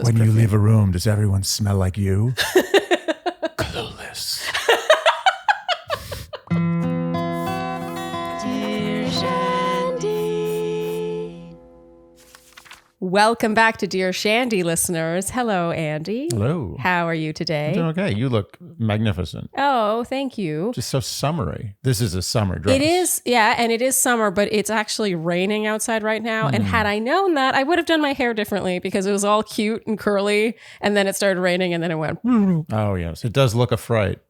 this When perfume. you leave a room, does everyone smell like you? Clueless. Dear Shandy. Welcome back to Dear Shandy, listeners. Hello, Andy. Hello. How are you today? I'm doing okay. You look magnificent. Oh, thank you. Just so summery. This is a summer dress. It is, yeah, and it is summer, but it's actually raining outside right now. And had I known that, I would have done my hair differently because it was all cute and curly, and then it started raining, and then it went. Oh, yes. It does look a fright.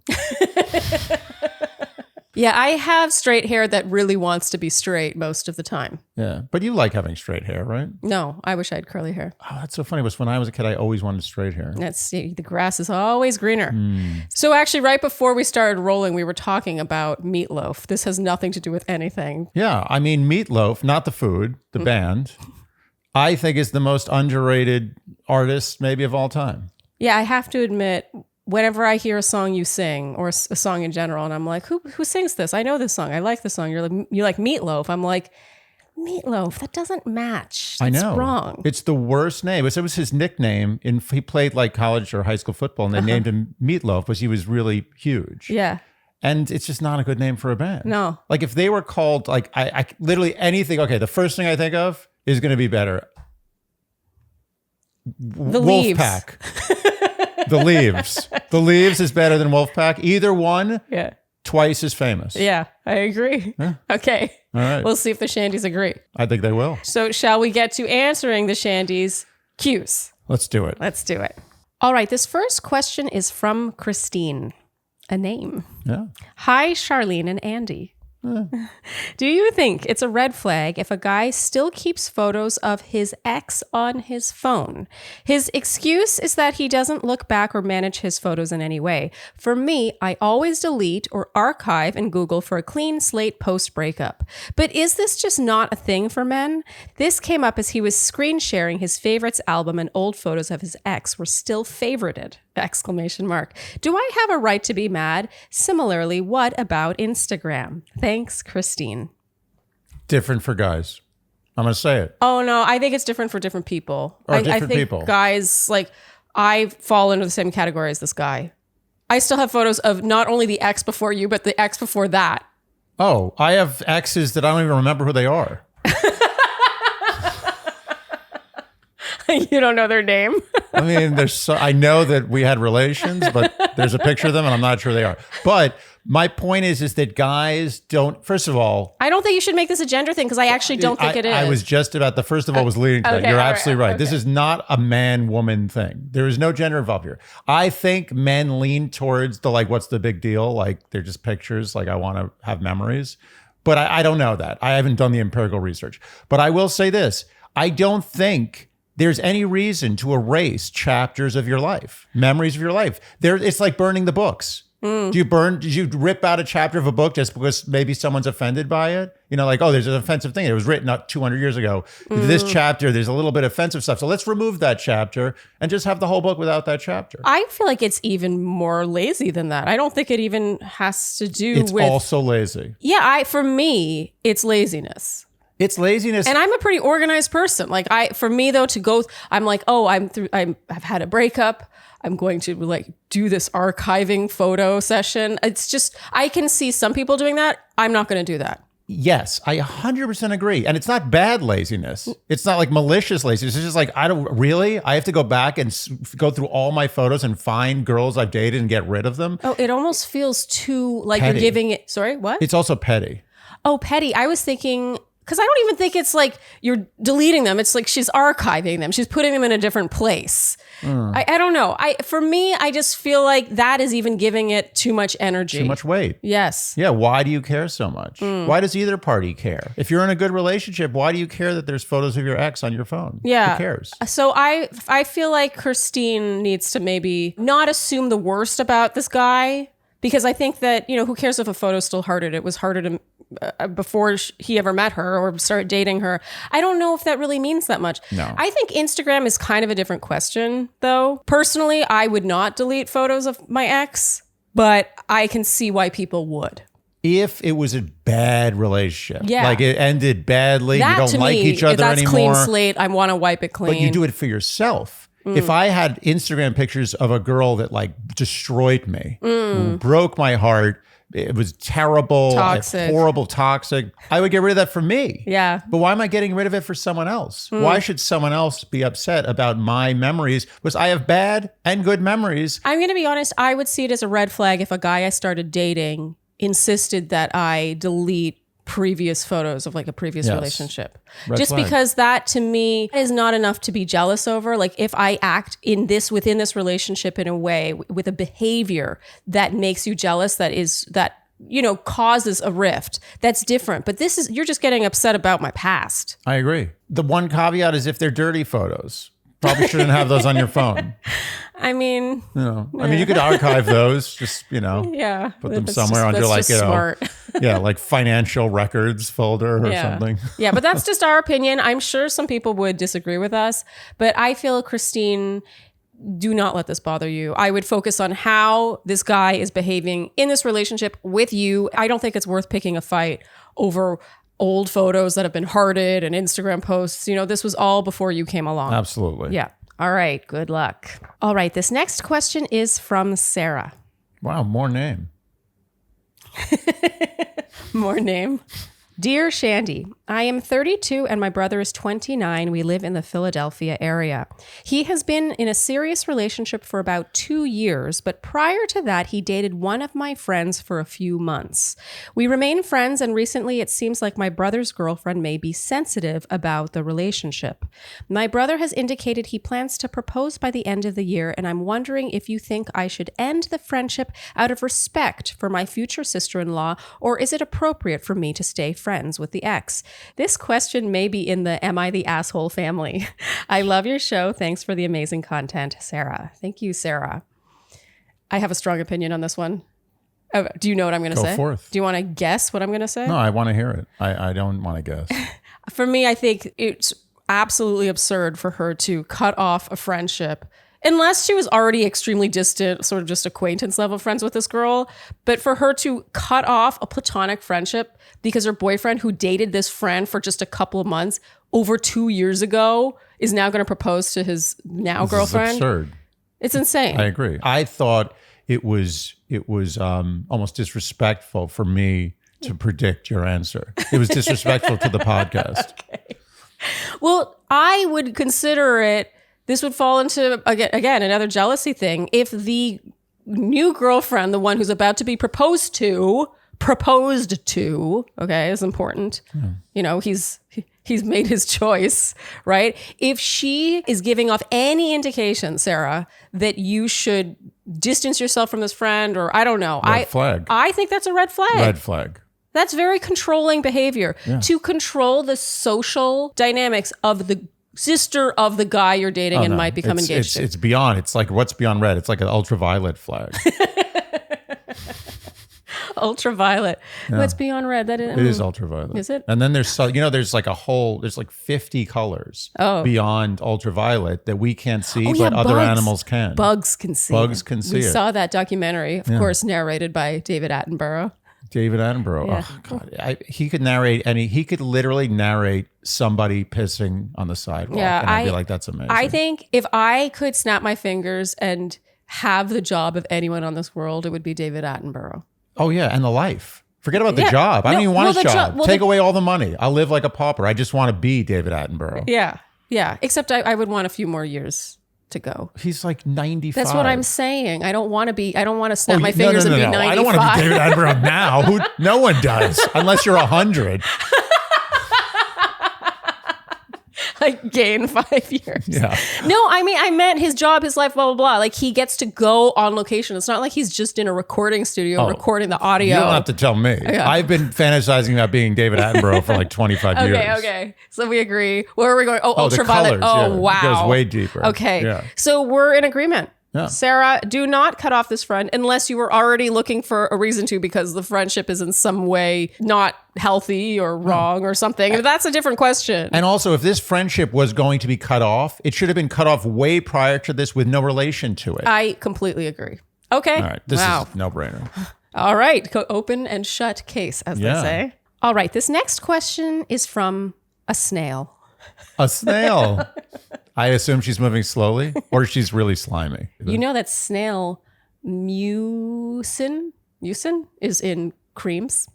Yeah, I have straight hair that really wants to be straight most of the time. Yeah. But you like having straight hair, right? No, I wish I had curly hair. Oh, that's so funny. Because when I was a kid, I always wanted straight hair. The grass is always greener. So actually, right before we started rolling, we were talking about Meatloaf. This has nothing to do with anything. Yeah. I mean, Meatloaf, not the food, the band, I think is the most underrated artist maybe of all time. Yeah, I have to admit, whenever I hear a song you sing or a song in general, and I'm like, who sings this? I know this song. I like this song. You like Meatloaf. I'm like, Meatloaf, that doesn't match. That's I know. wrong. It's the worst name. It was his nickname. He played like college or high school football, and they named him Meatloaf because he was really huge. Yeah. And it's just not a good name for a band. No. Like if they were called, like I literally anything, okay, the first thing I think of is going to be better. The Leaves. Wolfpack. The Leaves. The Leaves is better than Wolfpack. Either one, Yeah. twice as famous. Yeah, I agree. Yeah. Okay. All right. We'll see if the Shandies agree. I think they will. So shall we get to answering the Shandies' cues? Let's do it. Let's do it. All right. This first question is from Christine. A name. Yeah. Hi, Charlene and Andy. Do you think it's a red flag if a guy still keeps photos of his ex on his phone? His excuse is that he doesn't look back or manage his photos in any way. For me, I always delete or archive in Google for a clean slate post-breakup. But is this just not a thing for men? This came up as he was screen sharing his favorites album and old photos of his ex were still favorited! ! Do I have a right to be mad? Similarly, what about Instagram? Thanks, Christine. Different for guys. I'm going to say it. Oh, no, I think it's different for different people. I different think people. guys, like, I fall into the same category as this guy. I still have photos of not only the ex before you, but the ex before that. Oh, I have exes that I don't even remember who they are. You don't know their name? I mean, I know that we had relations, but there's a picture of them and I'm not sure they are. But my point is that guys don't, first of all, I don't think you should make this a gender thing because I actually don't think it is. I was just about the first of all was leading to that. Okay, You're all right, absolutely right. okay. This is not a man-woman thing. There is no gender involved here. I think men lean towards the like, what's the big deal? Like they're just pictures. Like I want to have memories. But I don't know that. I haven't done the empirical research. But I will say this. I don't think there's any reason to erase chapters of your life, memories of your life. It's like burning the books. Did you rip out a chapter of a book just because maybe someone's offended by it? You know, like, oh, there's an offensive thing. It was written up 200 years ago. This chapter, there's a little bit of offensive stuff. So let's remove that chapter and just have the whole book without that chapter. I feel like it's even more lazy than that. I don't think it even has to do It's with... also lazy. Yeah, for me, it's laziness. It's laziness. And I'm a pretty organized person. Like for me though, to go, I'm like, oh, I've had a breakup. I'm going to like do this archiving photo session. It's just, I can see some people doing that. I'm not going to do that. Yes, I 100% agree. And it's not bad laziness. It's not like malicious laziness. It's just like, I have to go back and go through all my photos and find girls I've dated and get rid of them. Oh, it almost feels too like Petty. You're giving it, sorry, what? It's also petty. Oh, petty. I was thinking, because I don't even think it's like you're deleting them. It's like she's archiving them. She's putting them in a different place. I don't know. For me, I just feel like that is even giving it too much energy. Too much weight. Yes. Yeah, why do you care so much? Why does either party care? If you're in a good relationship, why do you care that there's photos of your ex on your phone? Yeah. Who cares? So I feel like Christine needs to maybe not assume the worst about this guy, because I think that, who cares if a photo's still hearted? It was hearted before he ever met her or started dating her. I don't know if that really means that much. No. I think Instagram is kind of a different question, though. Personally, I would not delete photos of my ex, but I can see why people would. If it was a bad relationship, Yeah. like it ended badly, That you don't to like me, each other that's anymore. clean slate. I want to wipe it clean. But you do it for yourself. If I had Instagram pictures of a girl that like destroyed me, broke my heart, it was terrible, Toxic. horrible, toxic, I would get rid of that for me. Yeah. But why am I getting rid of it for someone else? Why should someone else be upset about my memories? Because I have bad and good memories. I'm going to be honest. I would see it as a red flag if a guy I started dating insisted that I delete previous photos of like a previous relationship. Red Just flag. because that to me is not enough to be jealous over. Like if I act within this relationship in a way with a behavior that makes you jealous, that causes a rift, that's different. But you're just getting upset about my past. I agree. The one caveat is if they're dirty photos. Probably shouldn't have those on your phone. I mean, you could archive those, just, put them somewhere under like, smart. like financial records folder or something. Yeah, but that's just our opinion. I'm sure some people would disagree with us, but I feel, Christine, do not let this bother you. I would focus on how this guy is behaving in this relationship with you. I don't think it's worth picking a fight over old photos that have been hearted and Instagram posts. This was all before you came along. Absolutely. Yeah. All right. Good luck. All right. This next question is from Sarah. Wow. More name. More name. Dear Shandy, I am 32 and my brother is 29. We live in the Philadelphia area. He has been in a serious relationship for about 2 years, but prior to that, he dated one of my friends for a few months. We remain friends, and recently it seems like my brother's girlfriend may be sensitive about the relationship. My brother has indicated he plans to propose by the end of the year, and I'm wondering if you think I should end the friendship out of respect for my future sister-in-law, or is it appropriate for me to stay friends with the ex? This question may be in the Am I the Asshole family. I love your show. Thanks for the amazing content, Sarah. Thank you, Sarah. I have a strong opinion on this one. Oh, do you know what I'm going to say? Go forth. Do you want to guess what I'm going to say? No, I want to hear it. I don't want to guess. For me, I think it's absolutely absurd for her to cut off a friendship unless she was already extremely distant, sort of just acquaintance level friends with this girl. But for her to cut off a platonic friendship because her boyfriend, who dated this friend for just a couple of months over 2 years ago, is now going to propose to his now girlfriend. This is absurd. It's insane. I agree. I thought it was almost disrespectful for me to predict your answer. It was disrespectful to the podcast. Okay. Well, I would consider it. This would fall into, again, another jealousy thing. If the new girlfriend, the one who's about to be proposed to, okay, is important. Yeah. He's made his choice, right? If she is giving off any indication, Sarah, that you should distance yourself from this friend, or I don't know. Red flag. I think that's a red flag. Red flag. That's very controlling behavior. Yeah. To control the social dynamics of the sister of the guy you're dating and might become engaged to. It's beyond. It's like, what's beyond red? It's like an ultraviolet flag. Ultraviolet. Yeah. What's beyond red? It is ultraviolet. Is it? And then there's like 50 colors beyond ultraviolet that we can't see, but other animals can. Bugs can see. We saw that documentary, of course, narrated by David Attenborough. David Attenborough. Yeah. Oh God, he could literally narrate somebody pissing on the sidewalk. Yeah, and I'd be like, that's amazing. I think if I could snap my fingers and have the job of anyone on this world, it would be David Attenborough. Oh yeah, and the life. Forget about the job. I don't even want his job. Take away all the money. I'll live like a pauper. I just want to be David Attenborough. Yeah. Except I would want a few more years to go. He's like 95. That's what I'm saying. I don't want to snap my fingers and be 95. I don't want to be David Attenborough now. No one does, unless you're 100. Like gain 5 years. Yeah. No, I meant his job, his life, blah, blah, blah. Like he gets to go on location. It's not like he's just in a recording studio recording the audio. You don't have to tell me. Yeah. I've been fantasizing about being David Attenborough for like 25 years. Okay. So we agree. Where are we going? Oh, ultraviolet. The colors, wow. It goes way deeper. Okay. Yeah. So we're in agreement. Yeah. Sarah, do not cut off this friend unless you were already looking for a reason to, because the friendship is in some way not healthy or wrong or something. That's a different question. And also, if this friendship was going to be cut off, it should have been cut off way prior to this with no relation to it. I completely agree. Okay. All right. This is a no-brainer. All right. Open and shut case, as they say. All right. This next question is from a snail. A snail. I assume she's moving slowly or she's really slimy. You know that snail mucin is in creams?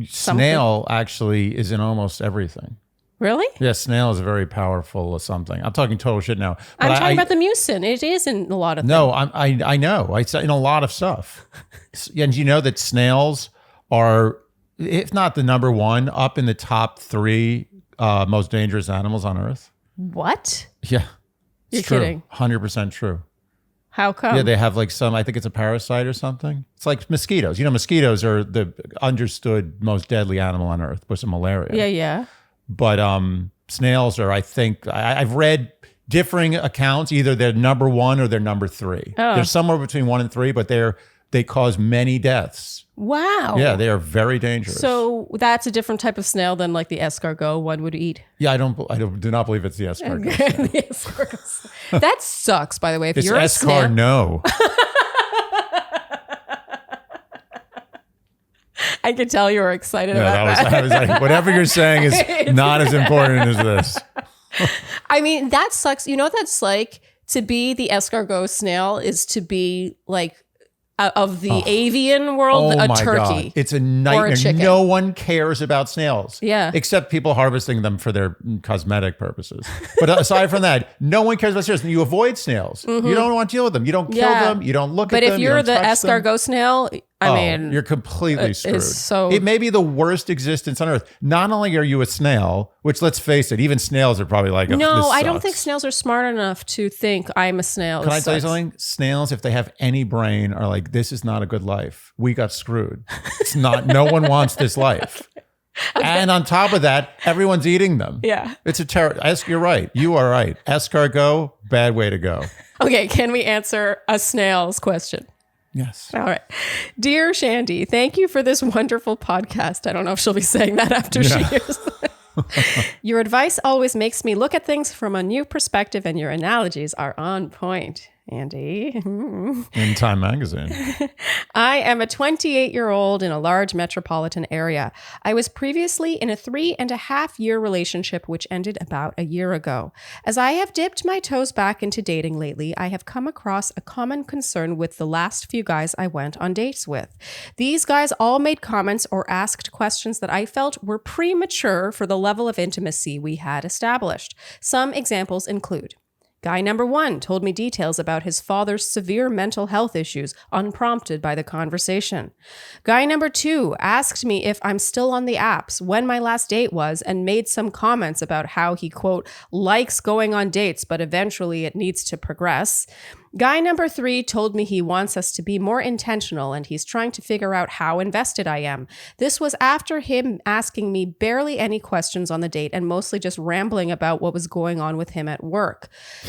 Snail actually is in almost everything. Really? Yeah, snail is a very powerful something. I'm talking total shit now. But I'm talking about the mucin. It is in a lot of things. No, I know. It's in a lot of stuff. And you know that snails are, if not the number one, up in the top 3 most dangerous animals on Earth. What? Yeah. You're It's true. kidding. 100% true. How come? Yeah, they have like some, I think it's a parasite or something. It's like mosquitoes. You know, mosquitoes are the understood most deadly animal on Earth with some malaria. Yeah. But snails are, I think, I've read differing accounts. Either they're number 1 or they're number 3. Oh. They're somewhere between 1 and 3, but they cause many deaths. Wow. Yeah, they are very dangerous. So that's a different type of snail than like the escargot one would eat. Yeah, I do not believe it's the escargot. The escargot. That sucks, by the way. If It's you're a snail, escargot. I could tell you were excited Yeah, about that. I was like, whatever you're saying is not as important as this. I mean, that sucks. You know what that's like? To be the escargot snail is to be like of the avian world, Oh a my turkey. God. It's a nightmare. chicken. No one cares about snails. Yeah. Except people harvesting them for their cosmetic purposes. But aside from that, no one cares about snails. You avoid snails. You don't want to deal with them. You don't kill them. You don't look at But them. if you you're don't the touch them. escargot snail, I mean, you're completely screwed. so- It may be the worst existence on Earth. Not only are you a snail, which let's face it, even snails are probably like, no, this I don't sucks. think snails are smart enough to think I'm a snail. Can I This tell you sucks. something? Snails, if they have any brain, are like, this is not a good life. We got screwed. It's not, no one wants this life. And on top of that, everyone's eating them. Yeah. It's a terror. You're right. You are right. Escargot, bad way to go. Okay, can we answer a snail's question? Yes. All right. Dear Shandy, thank you for this wonderful podcast. I don't know if she'll be saying that after she hears it. Your advice always makes me look at things from a new perspective, and your analogies are on point. Andy. In Time Magazine. I am a 28-year-old in a large metropolitan area. I was previously in a 3.5-year relationship, which ended about a year ago. As I have dipped my toes back into dating lately, I have come across a common concern with the last few guys I went on dates with. These guys all made comments or asked questions that I felt were premature for the level of intimacy we had established. Some examples include: Guy number 1 told me details about his father's severe mental health issues, unprompted by the conversation. Guy number 2 asked me if I'm still on the apps, when my last date was, and made some comments about how he, quote, likes going on dates, but eventually it needs to progress. Guy number 3 told me he wants us to be more intentional and he's trying to figure out how invested I am. This was after him asking me barely any questions on the date and mostly just rambling about what was going on with him at work.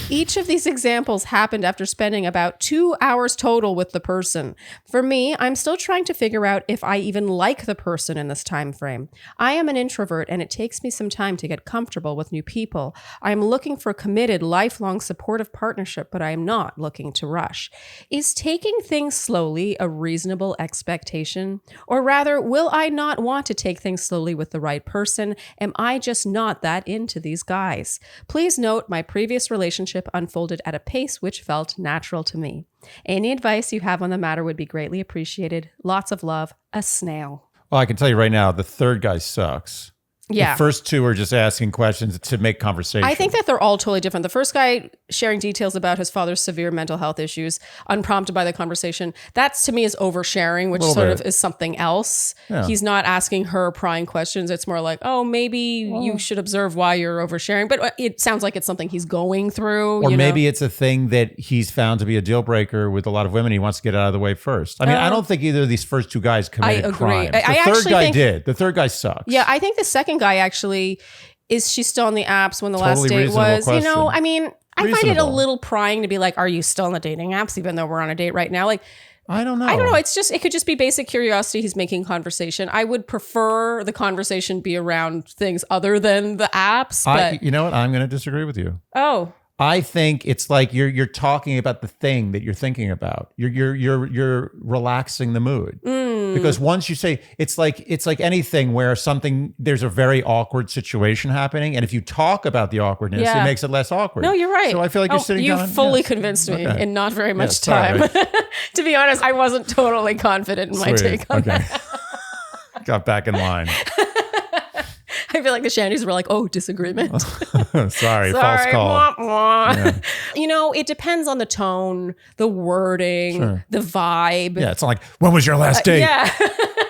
Each of these examples happened after spending about 2 hours total with the person. For me, I'm still trying to figure out if I even like the person in this time frame. I am an introvert and it takes me some time to get comfortable with new people. I am looking for a committed, lifelong, supportive partnership, but I am not looking to rush. Is taking things slowly a reasonable expectation? Or rather, will I not want to take things slowly with the right person? Am I just not that into these guys? Please note my previous relationship unfolded at a pace which felt natural to me. Any advice you have on the matter would be greatly appreciated. Lots of love, a snail. Well, I can tell you right now, the third guy sucks. Yeah. The first 2 are just asking questions to make conversation. I think that they're all totally different. The first guy sharing details about his father's severe mental health issues, unprompted by the conversation, that to me is oversharing, which sort of is something else. Yeah. He's not asking her prying questions. It's more like, oh, maybe you should observe why you're oversharing. But it sounds like it's something he's going through. Or maybe it's a thing that he's found to be a deal breaker with a lot of women. He wants to get it out of the way first. I mean, I don't think either of these first 2 guys committed I agree. crimes. I The third actually guy think- did. The third guy sucks. Yeah, I think the second guy actually, is she still on the apps when the last Totally date reasonable was? You know, question. I mean, I find it a Reasonable. little prying to be like, are you still on the dating apps even though we're on a date right now? Like, I don't know. I don't know. It's just, it could just be basic curiosity. He's making conversation. I would prefer the conversation be around things other than the apps. But You know what? I'm going to disagree with you. oh, I think it's like you're talking about the thing that you're thinking about. You're relaxing the mood. Because once you say, it's like anything where there's a very awkward situation happening. And if you talk about the awkwardness, it makes it less awkward. No, you're right. So I feel like you're sitting down. You fully convinced me in not very much time. To be honest, I wasn't totally confident in my take on that. Got back in line. I feel like the Shandys were like, oh, disagreement. Sorry, false call. Wah, wah. Yeah. It depends on the tone, the wording, the vibe. Yeah, it's not like, when was your last date? Yeah.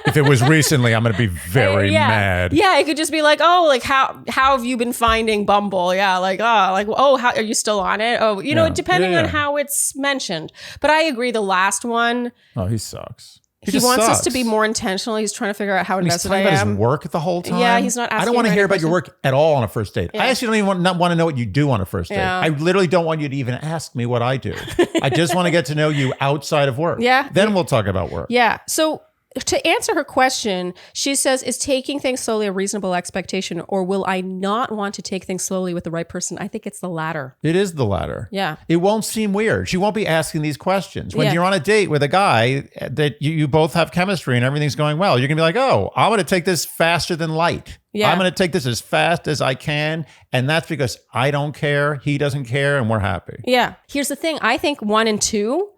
If it was recently, I'm going to be very mad. Yeah, it could just be like, oh, like how have you been finding Bumble? Yeah, how are you still on it? Oh, depending on how it's mentioned. But I agree, the last one. Oh, he sucks. He wants us to be more intentional. He's trying to figure out how invested I am. He's talking about his work the whole time. Yeah, he's not asking. I don't want to hear about your work at all on a first date. Yeah. I actually don't even want to know what you do on a first date. Yeah. I literally don't want you to even ask me what I do. I just want to get to know you outside of work. Yeah. Then we'll talk about work. Yeah. So to answer her question, she says, is taking things slowly a reasonable expectation, or will I not want to take things slowly with the right person? I think it's the latter. It is the latter. Yeah. It won't seem weird. She won't be asking these questions. When you're on a date with a guy that you both have chemistry and everything's going well, you're going to be like, oh, I'm going to take this faster than light. Yeah. I'm going to take this as fast as I can. And that's because I don't care, he doesn't care, and we're happy. Yeah. Here's the thing. I think 1 and 2,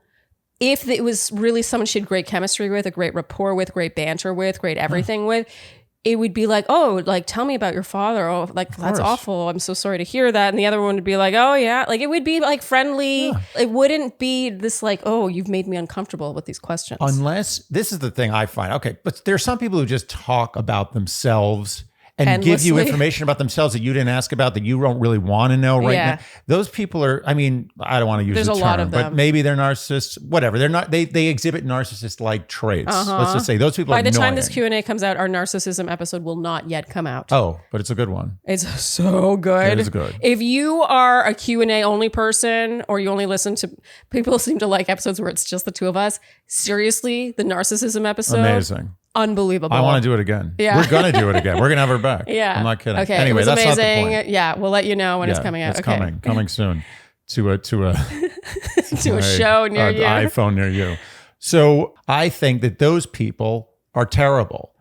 if it was really someone she had great chemistry with, a great rapport with, great banter with, great everything with, it would be like, oh, like, tell me about your father. Oh, like, that's awful. I'm so sorry to hear that. And the other one would be like, oh, yeah. Like, it would be like friendly. Yeah. It wouldn't be this like, oh, you've made me uncomfortable with these questions. Unless, this is the thing I find. Okay, but there are some people who just talk about themselves and endlessly give you information about themselves that you didn't ask about, that you don't really want to know right now. Those people are, I mean, I don't want to use the term, lot of them. But maybe they're narcissists, whatever. They're not, they exhibit narcissist-like traits. Let's just say those people are annoying. By the time this Q&A comes out, our narcissism episode will not yet come out. Oh, but it's a good one. It's so good. It is good. If you are a Q&A only person, or you only listen to, people seem to like episodes where it's just the two of us. Seriously, the narcissism episode. Amazing. Unbelievable. I want to do it again. Yeah. We're going to do it again. We're going to have her back. Yeah. I'm not kidding. Okay. Anyway, that's amazing. Not the point. Yeah. We'll let you know when it's coming out. It's coming soon to a to a show near you. iPhone near you. So I think that those people are terrible.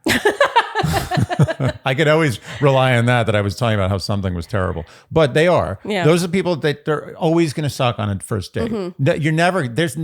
I could always rely on that I was talking about how something was terrible, but they are. Yeah. Those are people that they're always going to suck on a first date. Mm-hmm. That's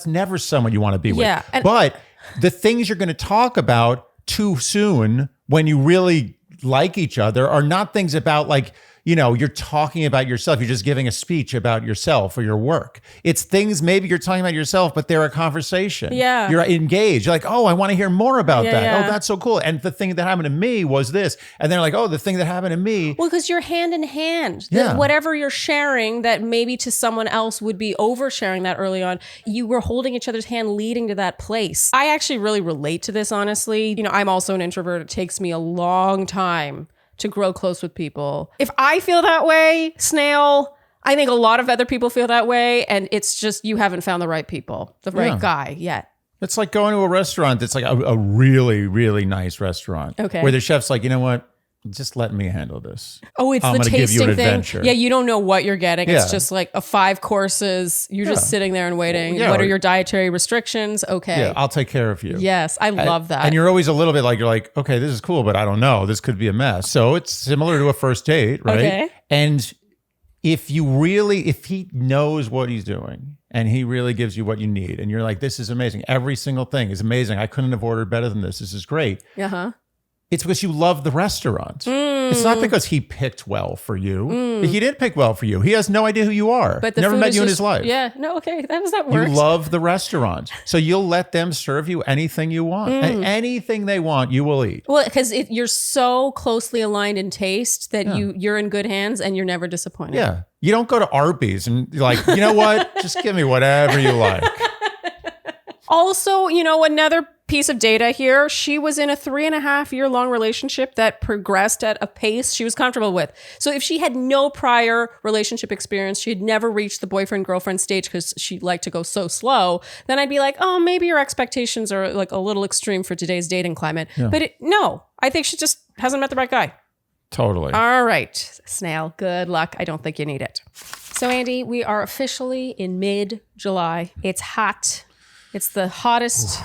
never someone you want to be with. Yeah. But the things you're going to talk about too soon when you really like each other are not things about like, you're talking about yourself. You're just giving a speech about yourself or your work. It's things maybe you're talking about yourself, but they're a conversation. Yeah. You're engaged. You're like, oh, I want to hear more about that. Yeah. Oh, that's so cool. And the thing that happened to me was this. And they're like, oh, the thing that happened to me. Well, because you're hand in hand. Yeah. Whatever you're sharing that maybe to someone else would be oversharing that early on, you were holding each other's hand leading to that place. I actually really relate to this, honestly. I'm also an introvert. It takes me a long time to grow close with people. If I feel that way, Snail, I think a lot of other people feel that way. And it's just, you haven't found the right people, the right guy yet. It's like going to a restaurant that's like a really, really nice restaurant. Okay. Where the chef's like, you know what? Just let me handle this. Oh, it's the tasting thing. Yeah, you don't know what you're getting. Yeah. It's just like a 5 courses. You're just sitting there and waiting. Yeah, what are your dietary restrictions? Okay. Yeah, I'll take care of you. Yes, I love that. And you're always a little bit like, you're like, okay, this is cool, but I don't know. This could be a mess. So it's similar to a first date, right? Okay. And if he knows what he's doing and he really gives you what you need and you're like, this is amazing. Every single thing is amazing. I couldn't have ordered better than this. This is great. Uh-huh. It's because you love the restaurant. It's not because he picked well for you. He didn't pick well for you. He has no idea who you are. But never met you in his life. Yeah. No, okay. How does that work? You love the restaurant. So you'll let them serve you anything you want. And anything they want, you will eat. Well, because you're so closely aligned in taste that you're in good hands and you're never disappointed. Yeah. You don't go to Arby's and you're like, you know what? Just give me whatever you like. Also, another piece of data here, she was in a 3.5-year long relationship that progressed at a pace she was comfortable with. So if she had no prior relationship experience, she had never reached the boyfriend-girlfriend stage because she liked to go so slow, then I'd be like, oh, maybe your expectations are like a little extreme for today's dating climate. Yeah. But no, I think she just hasn't met the right guy. Totally. All right, Snail, good luck. I don't think you need it. So Andy, we are officially in mid-July. It's hot. It's the hottest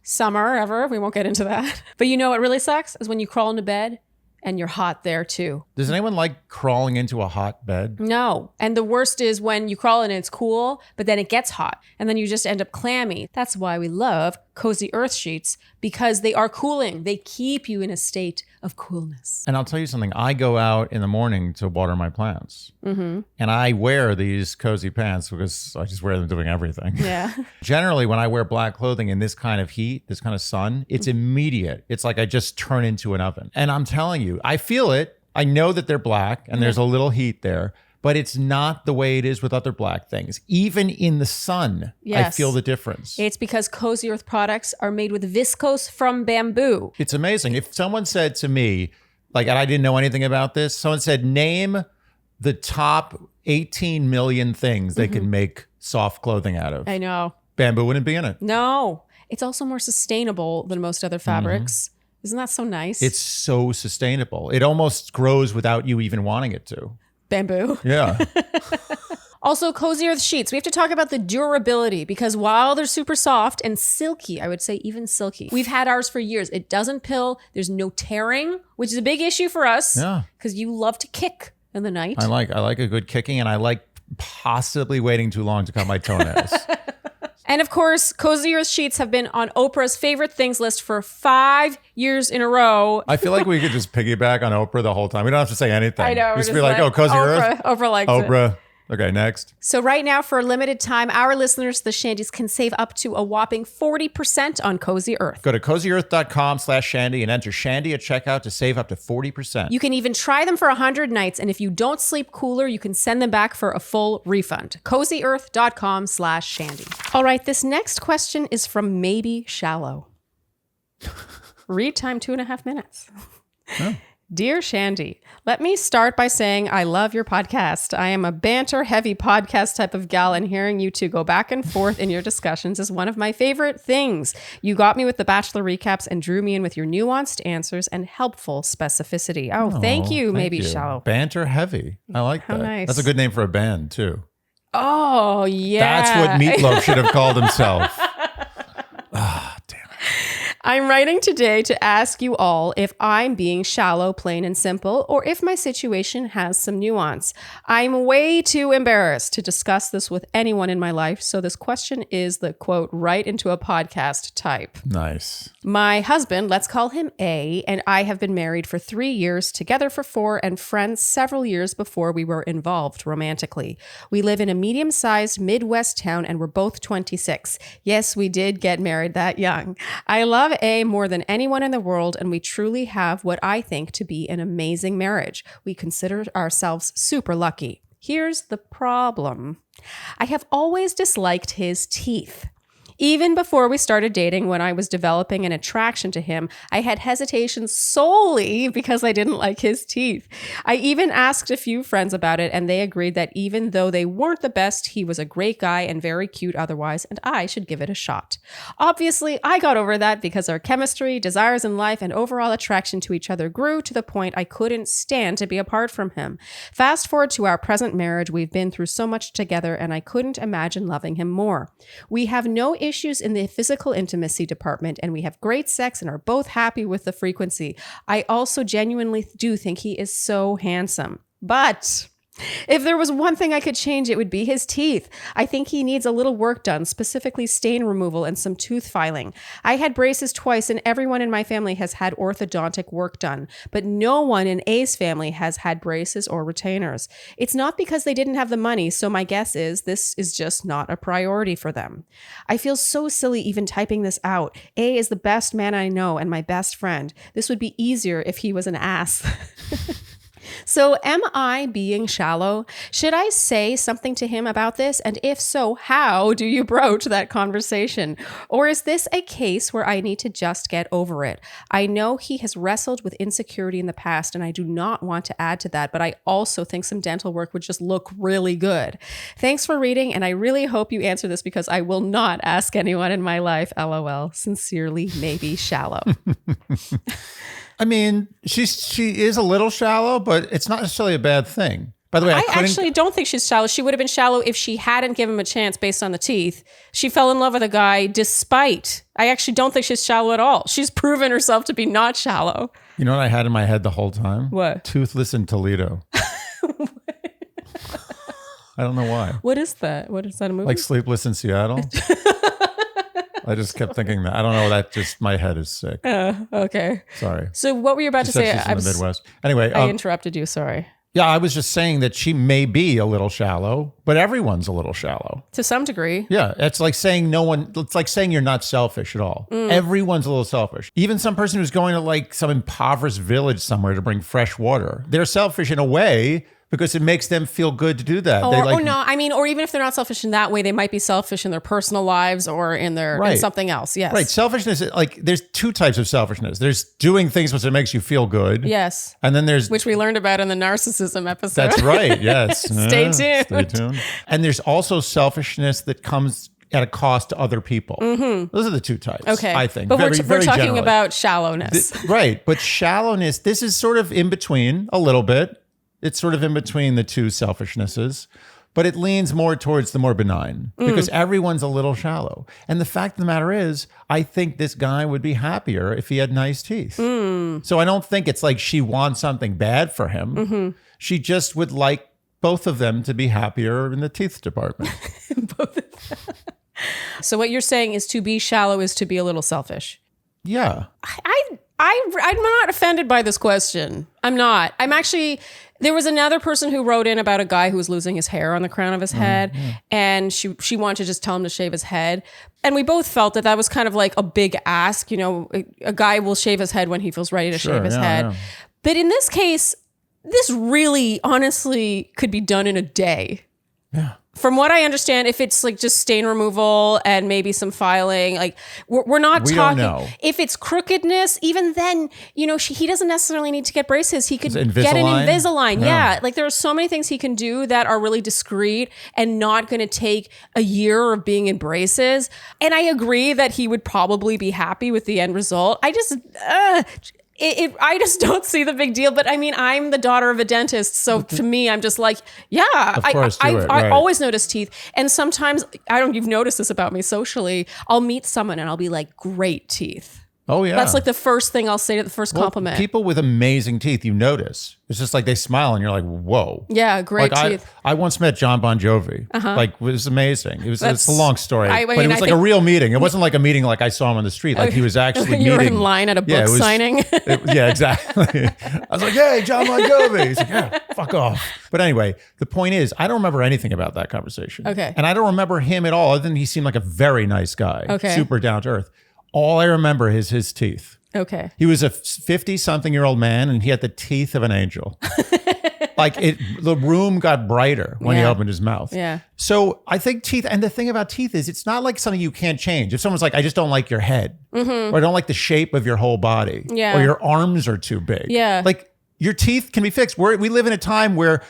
summer ever. We won't get into that. But you know what really sucks is when you crawl into bed and you're hot there too. Does anyone like crawling into a hot bed? No. And the worst is when you crawl in and it's cool, but then it gets hot and then you just end up clammy. That's why we love Cozy Earth sheets, because they are cooling. They keep you in a state of coolness. And I'll tell you something. I go out in the morning to water my plants. And I wear these cozy pants because I just wear them doing everything. Yeah. Generally, when I wear black clothing in this kind of heat, this kind of sun, it's immediate. It's like I just turn into an oven. And I'm telling you, I feel it. I know that they're black and there's a little heat there, but it's not the way it is with other black things. Even in the sun, I feel the difference. It's because Cozy Earth products are made with viscose from bamboo. It's amazing. If someone said to me, like, and I didn't know anything about this, someone said, name the top 18 million things they can make soft clothing out of. I know. Bamboo wouldn't be in it. No. It's also more sustainable than most other fabrics. Isn't that so nice? It's so sustainable. It almost grows without you even wanting it to. Bamboo. Yeah. Also, Cozy Earth sheets. We have to talk about the durability because while they're super soft and silky, I would say even silky, we've had ours for years. It doesn't pill. There's no tearing, which is a big issue for us. Yeah. Because you love to kick in the night. I like a good kicking, and I like possibly waiting too long to cut my toenails. And of course, Cozy Earth sheets have been on Oprah's favorite things list for 5 years in a row. I feel like we could just piggyback on Oprah the whole time. We don't have to say anything. I know. Just be like, oh, Cozy Earth? Oprah likes it. Oprah. Okay, next. So right now, for a limited time, our listeners, the Shandys, can save up to a whopping 40% on Cozy Earth. Go to cozyearth.com/Shandy and enter Shandy at checkout to save up to 40%. You can even try them for 100 nights, and if you don't sleep cooler, you can send them back for a full refund. cozyearth.com/Shandy. All right, this next question is from Maybe Shallow. Read time 2.5 minutes. Oh. Dear Shandy, let me start by saying I love your podcast. I am a banter-heavy podcast type of gal, and hearing you two go back and forth in your discussions is one of my favorite things. You got me with the Bachelor recaps and drew me in with your nuanced answers and helpful specificity. Oh, thank you, Maybe Shallow. Banter heavy. I like that. Nice. That's a good name for a band, too. Oh, yeah. That's what Meatloaf should have called himself. Ah, damn it. I'm writing today to ask you all if I'm being shallow, plain and simple, or if my situation has some nuance. I'm way too embarrassed to discuss this with anyone in my life, so this question is the quote, right into a podcast type. Nice. My husband, let's call him A, and I have been married for 3 years, together for 4, and friends several years before we were involved romantically. We live in a medium-sized Midwest town, and we're both 26. Yes, we did get married that young. I love A more than anyone in the world, and we truly have what I think to be an amazing marriage. We consider ourselves super lucky. Here's the problem. I have always disliked his teeth. Even before we started dating, when I was developing an attraction to him, I had hesitation solely because I didn't like his teeth. I even asked a few friends about it, and they agreed that even though they weren't the best, he was a great guy and very cute otherwise, and I should give it a shot. Obviously, I got over that because our chemistry, desires in life, and overall attraction to each other grew to the point I couldn't stand to be apart from him. Fast forward to our present marriage, we've been through so much together, and I couldn't imagine loving him more. We have no issues in the physical intimacy department, and we have great sex and are both happy with the frequency. I also genuinely do think he is so handsome. But if there was one thing I could change, it would be his teeth. I think he needs a little work done, specifically stain removal and some tooth filing. I had braces twice, and everyone in my family has had orthodontic work done, but no one in A's family has had braces or retainers. It's not because they didn't have the money, so my guess is this is just not a priority for them. I feel so silly even typing this out. A is the best man I know and my best friend. This would be easier if he was an ass. So am I being shallow? Should I say something to him about this? And if so, how do you broach that conversation? Or is this a case where I need to just get over it? I know he has wrestled with insecurity in the past, and I do not want to add to that, but I also think some dental work would just look really good. Thanks for reading, and I really hope you answer this because I will not ask anyone in my life. LOL. Sincerely, Maybe Shallow. I mean, she is a little shallow, but it's not necessarily a bad thing. By the way, I actually don't think she's shallow. She would have been shallow if she hadn't given him a chance based on the teeth. She fell in love with a guy despite. I actually don't think she's shallow at all. She's proven herself to be not shallow. You know what I had in my head the whole time? What? Toothless in Toledo. I don't know why. What is that? What is that, a movie? Like Sleepless in Seattle? I just kept thinking that. I don't know. That just, my head is sick. Okay. Sorry. So what were you about to say? She's in the Midwest. Anyway. I interrupted you. Sorry. Yeah, I was just saying that she may be a little shallow, but everyone's a little shallow. To some degree. Yeah, it's like saying it's like saying you're not selfish at all. Everyone's a little selfish. Even some person who's going to like some impoverished village somewhere to bring fresh water, they're selfish in a way because it makes them feel good to do that. Or no, I mean, or even if they're not selfish in that way, they might be selfish in their personal lives or in their in something else. Yes. Right. Selfishness, like there's two types of selfishness. There's doing things which makes you feel good. Yes. And then there's... Which we learned about in the narcissism episode. That's right. Yes. Stay tuned. Stay tuned. And there's also selfishness that comes at a cost to other people. Those are the two types, I think. But we're talking about shallowness. Right. But shallowness, this is sort of in between a little bit. It's sort of in between the two selfishnesses, but it leans more towards the more benign because everyone's a little shallow. And the fact of the matter is, I think this guy would be happier if he had nice teeth. So I don't think it's like she wants something bad for him. She just would like both of them to be happier in the teeth department. Both of them. So what you're saying is to be shallow is to be a little selfish. Yeah. I'm not offended by this question. I'm not. I'm actually, there was another person who wrote in about a guy who was losing his hair on the crown of his head. And she wanted to just tell him to shave his head. And we both felt that was kind of like a big ask. You know, a guy will shave his head when he feels ready to shave his head. Yeah. But in this case, this really honestly could be done in a day. Yeah. From what I understand, if it's like just stain removal and maybe some filing, like we're not talking. Don't know. If it's crookedness, even then, you know, he doesn't necessarily need to get braces. He could get an Invisalign. Yeah. Like there are so many things he can do that are really discreet and not going to take a year of being in braces. And I agree that he would probably be happy with the end result. I just don't see the big deal. But I mean, I'm the daughter of a dentist. So to me, I'm just like, yeah, I always notice teeth. And sometimes, you've noticed this about me socially. I'll meet someone and I'll be like, great teeth. Oh, yeah. That's like the first thing I'll say to the first compliment. People with amazing teeth, you notice. It's just like they smile and you're like, whoa. Yeah, great teeth. I once met John Bon Jovi. Like, it was amazing. It's a long story. But it was like a real meeting. It wasn't like a meeting like I saw him on the street. Like he was actually meeting. You were in line at a book signing. Yeah, exactly. I was like, hey, John Bon Jovi. He's like, yeah, fuck off. But anyway, the point is, I don't remember anything about that conversation. Okay. And I don't remember him at all, other than he seemed like a very nice guy. Okay. Super down to earth. All I remember is his teeth. Okay. He was a 50-something-year-old man, and he had the teeth of an angel. The room got brighter when he opened his mouth. Yeah. So I think teeth, and the thing about teeth is it's not like something you can't change. If someone's like, I just don't like your head, or I don't like the shape of your whole body, or your arms are too big. Yeah. Like your teeth can be fixed. We live in a time where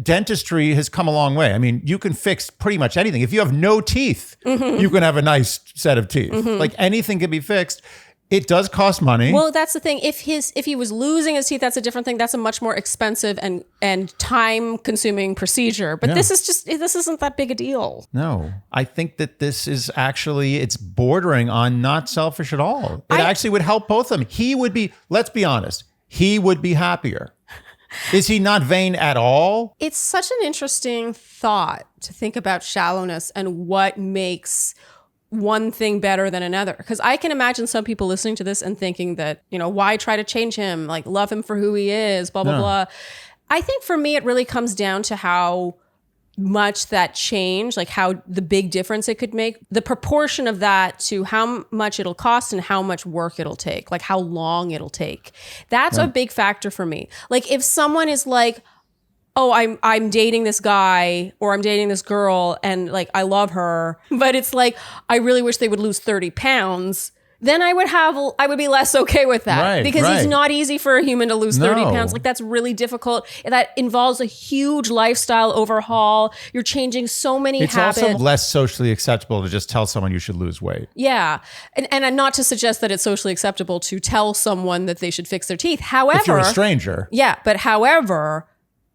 dentistry has come a long way. I mean, you can fix pretty much anything. If you have no teeth, you can have a nice set of teeth. Like anything can be fixed. It does cost money. Well, that's the thing. If he was losing his teeth, that's a different thing. That's a much more expensive and time-consuming procedure. But this isn't that big a deal. No, I think that this is actually, it's bordering on not selfish at all. It actually would help both of them. He would be, let's be honest, he would be happier. Is he not vain at all? It's such an interesting thought to think about shallowness and what makes one thing better than another. Because I can imagine some people listening to this and thinking that, you know, why try to change him? Like, love him for who he is, blah, blah, blah. I think for me, it really comes down to how much that change, like how the big difference it could make, the proportion of that to how much it'll cost and how much work it'll take, like how long it'll take. That's a big factor for me. Like if someone is like, oh, I'm dating this guy or I'm dating this girl and like I love her, but it's like I really wish they would lose 30 pounds, then I would be less okay with that. Because it's not easy for a human to lose 30 pounds. Like that's really difficult. That involves a huge lifestyle overhaul. You're changing so many habits. It's also less socially acceptable to just tell someone you should lose weight. Yeah. And not to suggest that it's socially acceptable to tell someone that they should fix their teeth. However, if you're a stranger. Yeah. But however,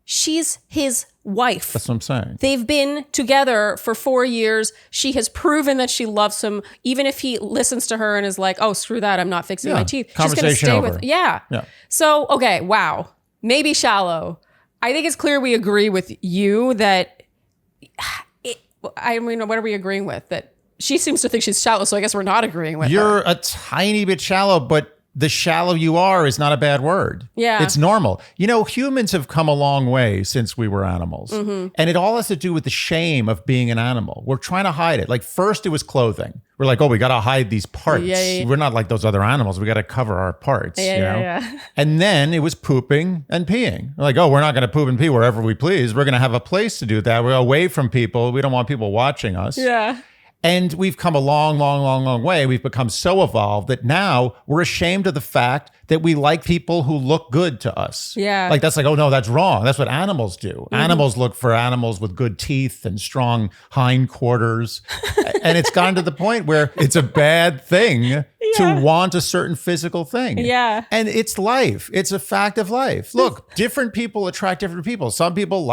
she's his wife. That's what I'm saying. They've been together for 4 years. She has proven that she loves him, even if he listens to her and is like, "Oh, screw that! I'm not fixing my teeth." Conversation She's gonna stay over. with. Yeah. So okay, wow, maybe shallow. I think it's clear we agree with you that. I mean, what are we agreeing with? That she seems to think she's shallow, so I guess we're not agreeing with her. You're a tiny bit shallow, but the shallow you are is not a bad word. Yeah. It's normal. You know, humans have come a long way since we were animals. And it all has to do with the shame of being an animal. We're trying to hide it. Like first it was clothing. We're like, oh, we got to hide these parts. Yeah. We're not like those other animals. We got to cover our parts. Yeah. And then it was pooping and peeing. We're like, oh, we're not going to poop and pee wherever we please. We're going to have a place to do that. We're away from people. We don't want people watching us. Yeah. And we've come a long way. We've become so evolved that now we're ashamed of the fact that we like people who look good to us. Yeah. Like that's like, oh no, that's wrong. That's what animals do. Animals look for animals with good teeth and strong hindquarters. And it's gotten to the point where it's a bad thing to want a certain physical thing. Yeah. And it's life. It's a fact of life. Look, different people attract different people. Some people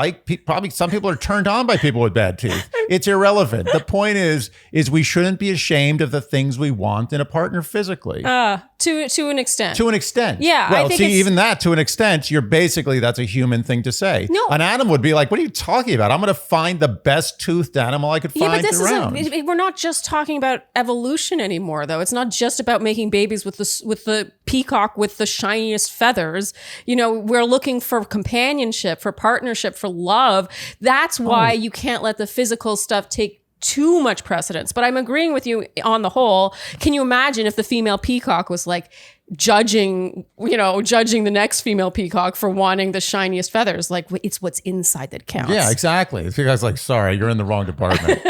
probably some people are turned on by people with bad teeth. It's irrelevant. The point is we shouldn't be ashamed of the things we want in a partner physically. To an extent. To an extent. Yeah. Well, I think even that to an extent, that's a human thing to say. No. An animal would be like, what are you talking about? I'm going to find the best toothed animal I could find around. We're not just talking about evolution anymore, though. It's not just about making babies with the peacock with the shiniest feathers. You know, we're looking for companionship, for partnership, for love. That's why you can't let the physical stuff take too much precedence. But I'm agreeing with you on the whole. Can you imagine if the female peacock was like judging the next female peacock for wanting the shiniest feathers? Like, it's what's inside that counts. Yeah, exactly. If you guys like, sorry, you're in the wrong department.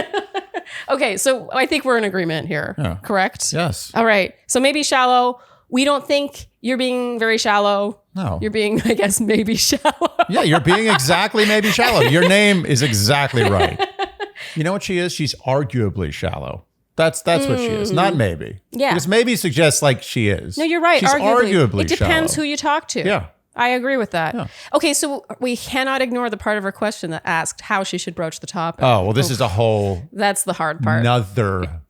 Okay, so I think we're in agreement here. Yeah. Correct? Yes. All right. So maybe shallow. We don't think you're being very shallow. No. You're being, I guess, maybe shallow. Yeah, you're being exactly maybe shallow. Your name is exactly right. You know what she is? She's arguably shallow. That's what she is. Not maybe. Yeah. Because maybe suggests like she is. No, you're right. She's arguably it depends shallow. who you talk to. Yeah. I agree with that. Yeah. Okay, so we cannot ignore the part of her question that asked how she should broach the topic. Oh, well, this is a whole That's the hard part. Another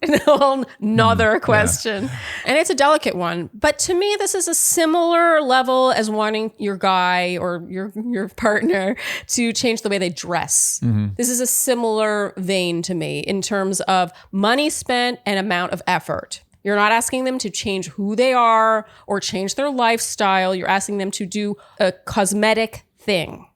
question. Yeah. And it's a delicate one. But to me, this is a similar level as wanting your guy or your partner to change the way they dress. This is a similar vein to me in terms of money spent and amount of effort. You're not asking them to change who they are or change their lifestyle. You're asking them to do a cosmetic thing.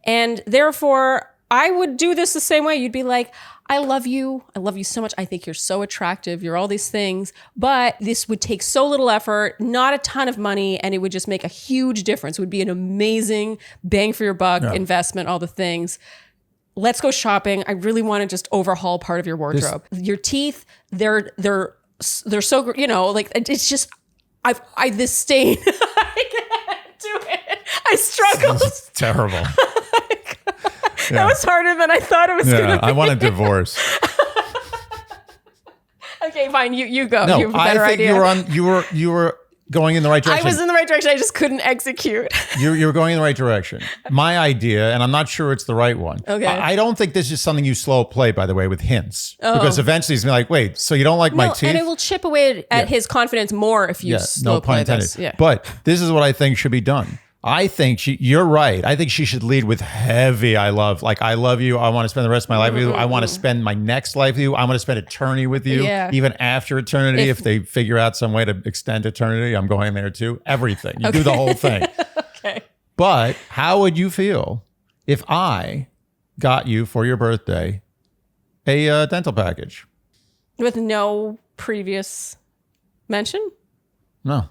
And therefore, I would do this the same way. You'd be like, I love you. I love you so much. I think you're so attractive. You're all these things. But this would take so little effort, not a ton of money, and it would just make a huge difference. It would be an amazing bang for your buck investment, all the things. Let's go shopping. I really want to just overhaul part of your wardrobe. Your teeth, they're so, like, it's just, this stain, I can't do it. I struggle. It's terrible. That was harder than I thought it was going to be. I want a divorce. Okay, fine. You go. No, you have a better I think idea. you were going in the right direction. I was in the right direction. I just couldn't execute. You were going in the right direction. My idea, and I'm not sure it's the right one. Okay. I don't think this is something you slow play, by the way, with hints. Because eventually he's going to be like, wait, so you don't like my teeth? And it will chip away at his confidence more if you slow play this. Yeah. But this is what I think should be done. I think you're right. I think she should lead with heavy I love. Like, I love you. I want to spend the rest of my life with you. I want to spend my next life with you. I want to spend eternity with you. Yeah. Even after eternity, if they figure out some way to extend eternity, I'm going there too. Everything. You do the whole thing. Okay. But how would you feel if I got you for your birthday a dental package? With no previous mention? No.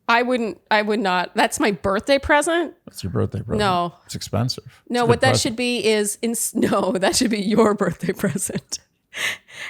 I would not. That's my birthday present. That's your birthday present. No. It's expensive. No, what that should be is, that should be your birthday present.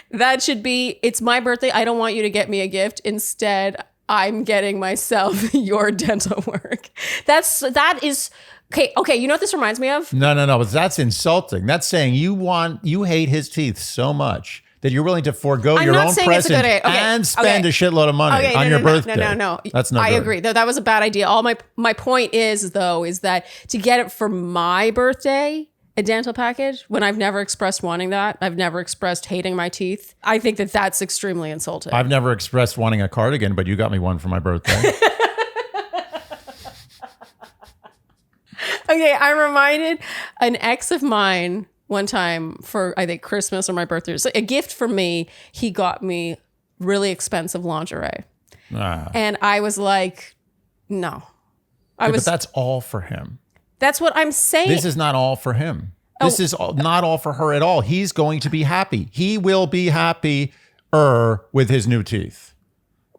That should be, it's my birthday. I don't want you to get me a gift. Instead, I'm getting myself your dental work. That is, okay. You know what this reminds me of? No. But that's insulting. That's saying you hate his teeth so much that you're willing to forego your own present and spend a shitload of money on your birthday. No. That's not I good. agree. That was a bad idea. All my point is that to get it for my birthday, a dental package when I've never expressed wanting that. I've never expressed hating my teeth. I think that that's extremely insulting. I've never expressed wanting a cardigan, but you got me one for my birthday. Okay, I'm reminded an ex of mine one time for, I think, Christmas or my birthday. So a gift for me, he got me really expensive lingerie. And I was like, no. But that's all for him. That's what I'm saying. This is not all for him. This is not all for her at all. He's going to be happy. He will be happier with his new teeth.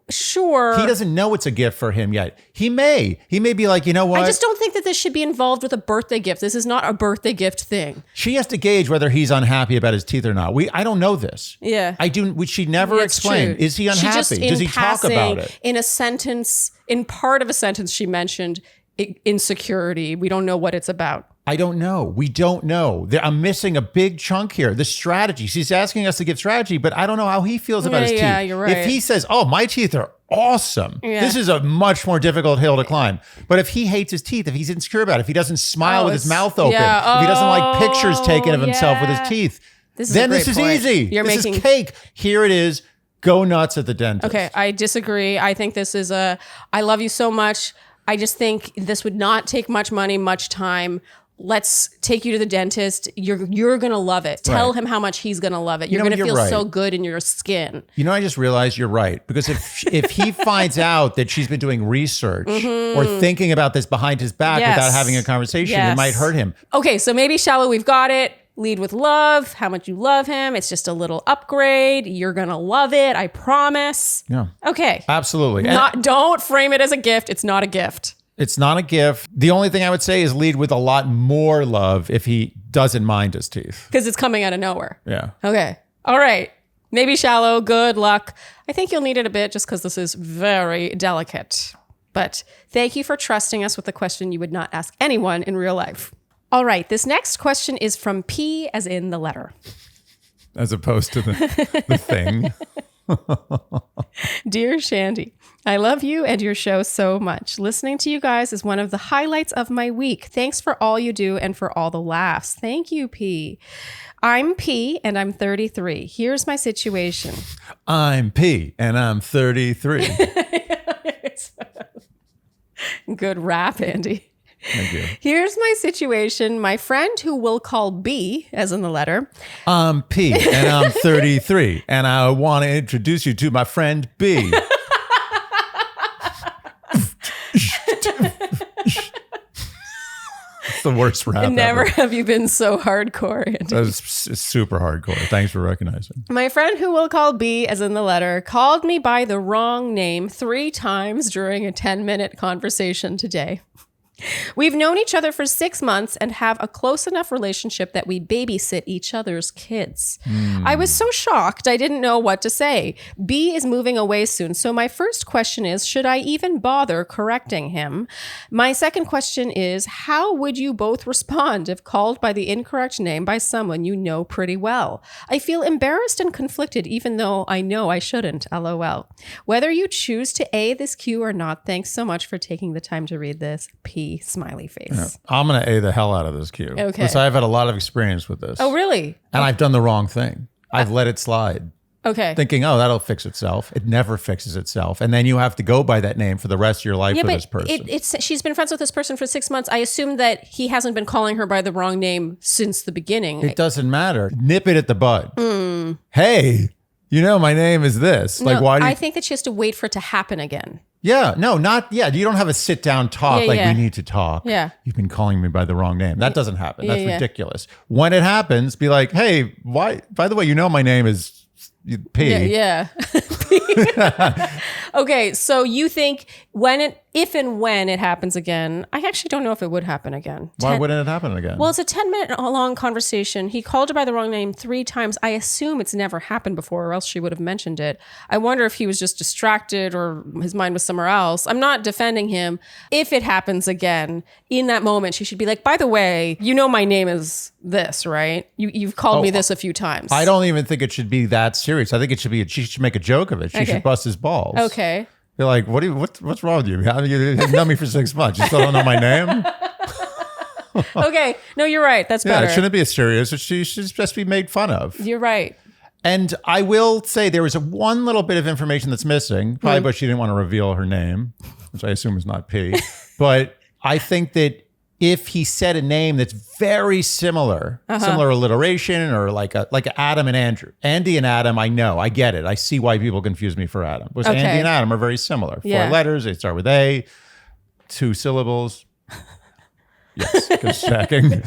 Sure. He doesn't know it's a gift for him yet. He may be like, you know what? I just don't think that this should be involved with a birthday gift. This is not a birthday gift thing. She has to gauge whether he's unhappy about his teeth or not. I don't know this. Yeah. She never explained. Is he unhappy? Does he talk about it? In a sentence, in part of a sentence, she mentioned insecurity. We don't know what it's about. I don't know. We don't know. I'm missing a big chunk here. The strategy. She's asking us to give strategy, but I don't know how he feels about his teeth. Yeah, you're right. If he says, oh, my teeth are awesome, this is a much more difficult hill to climb. But if he hates his teeth, if he's insecure about it, if he doesn't smile with his mouth open, if he doesn't like pictures taken of himself with his teeth, then this is easy. This is cake. Here it is. Go nuts at the dentist. Okay, I disagree. I think this is I love you so much. I just think this would not take much money, much time. Let's take you to the dentist. You're going to love it. Tell him how much he's going to love it. You're going to feel so good in your skin. You know, I just realized you're right. Because if he finds out that she's been doing research or thinking about this behind his back without having a conversation, it might hurt him. Okay, so maybe shallow, we've got it. Lead with love, how much you love him. It's just a little upgrade. You're going to love it. I promise. Yeah. Okay. Absolutely. Don't frame it as a gift. It's not a gift. It's not a gift. The only thing I would say is lead with a lot more love if he doesn't mind his teeth. Because it's coming out of nowhere. Yeah. Okay. All right. Maybe shallow. Good luck. I think you'll need it a bit just because this is very delicate. But thank you for trusting us with a question you would not ask anyone in real life. All right. This next question is from P as in the letter. As opposed to the thing. Dear Shandy, I love you and your show so much. Listening to you guys is one of the highlights of my week. Thanks for all you do and for all the laughs. Thank you, P. I'm P and I'm 33. Here's my situation. I'm P and I'm 33. Good rap, Andy. Thank you. Here's my situation. My friend who we'll call B, as in the letter. I'm P and I'm 33. And I want to introduce you to my friend B. It's the worst rap Never ever. have you been so hardcore, Andy. That was super hardcore. Thanks for recognizing. My friend who we'll call B, as in the letter, called me by the wrong name 3 times during a 10-minute conversation today. We've known each other for 6 months and have a close enough relationship that we babysit each other's kids. I was so shocked, I didn't know what to say. B is moving away soon, so my first question is, should I even bother correcting him? My second question is, how would you both respond if called by the incorrect name by someone you know pretty well? I feel embarrassed and conflicted, even though I know I shouldn't, LOL. Whether you choose to A this Q or not, thanks so much for taking the time to read this. P. Smiley face. Yeah. I'm going to A the hell out of this Q. Okay. Because I've had a lot of experience with this. Oh, really? And I've done the wrong thing. I've let it slide. Okay. Thinking, oh, that'll fix itself. It never fixes itself. And then you have to go by that name for the rest of your life with this person. She's been friends with this person for 6 months. I assume that he hasn't been calling her by the wrong name since the beginning. It doesn't matter. Nip it at the bud. Hey, you know, my name is this. No, like, why do you... I think that she has to wait for it to happen again. Yeah, no, not, yeah. You don't have a sit down talk we need to talk. Yeah. You've been calling me by the wrong name. That doesn't happen. That's ridiculous. When it happens, be like, hey, why, by the way, you know, my name is P. Yeah. Okay, so you think if and when it happens again, I actually don't know if it would happen again. Why wouldn't it happen again? Well, it's a 10-minute long conversation. He called her by the wrong name 3 times. I assume it's never happened before, or else she would have mentioned it. I wonder if he was just distracted or his mind was somewhere else. I'm not defending him. If it happens again, in that moment, she should be like, by the way, you know my name is this, right? You've called me this a few times. I don't even think it should be that serious. I think it should be, she should make a joke of it. She should bust his balls. Okay. You're like, what's wrong with you? You've known me for 6 months. You still don't know my name? Okay. No, you're right. That's Yeah, better. it shouldn't be a serious. She should just be made fun of. You're right. And I will say there was one little bit of information that's missing, probably but she didn't want to reveal her name, which I assume is not P. But I think that if he said a name that's very similar, similar alliteration, or like Adam and Andrew. Andy and Adam, I know, I get it. I see why people confuse me for Adam. Because Andy and Adam are very similar. 4 letters, they start with A, 2 syllables. Yes, just checking.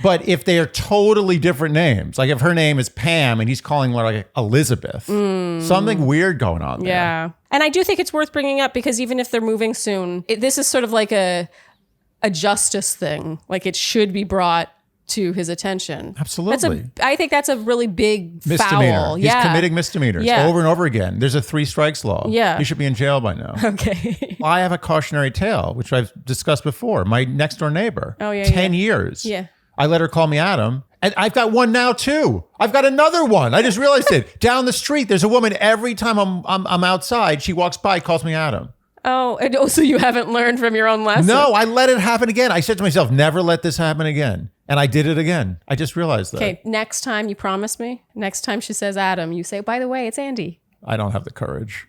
But if they are totally different names, like if her name is Pam and he's calling her like Elizabeth, something weird going on there. Yeah. And I do think it's worth bringing up because even if they're moving soon, this is sort of like a justice thing. Like it should be brought to his attention. Absolutely. I think that's a really big Misdemeanor. foul. He's committing misdemeanors over and over again. There's a 3 strikes law. Yeah. He should be in jail by now. Okay. I have a cautionary tale, which I've discussed before. My next door neighbor. 10 years. Yeah. I let her call me Adam. And I've got one now too. I've got another one. I just realized it. Down the street, there's a woman every time I'm outside, she walks by, calls me Adam. Oh, and also you haven't learned from your own lesson. No, I let it happen again. I said to myself, never let this happen again. And I did it again. I just realized that. Okay, next time you promise me, next time she says Adam, you say, by the way, it's Andy. I don't have the courage.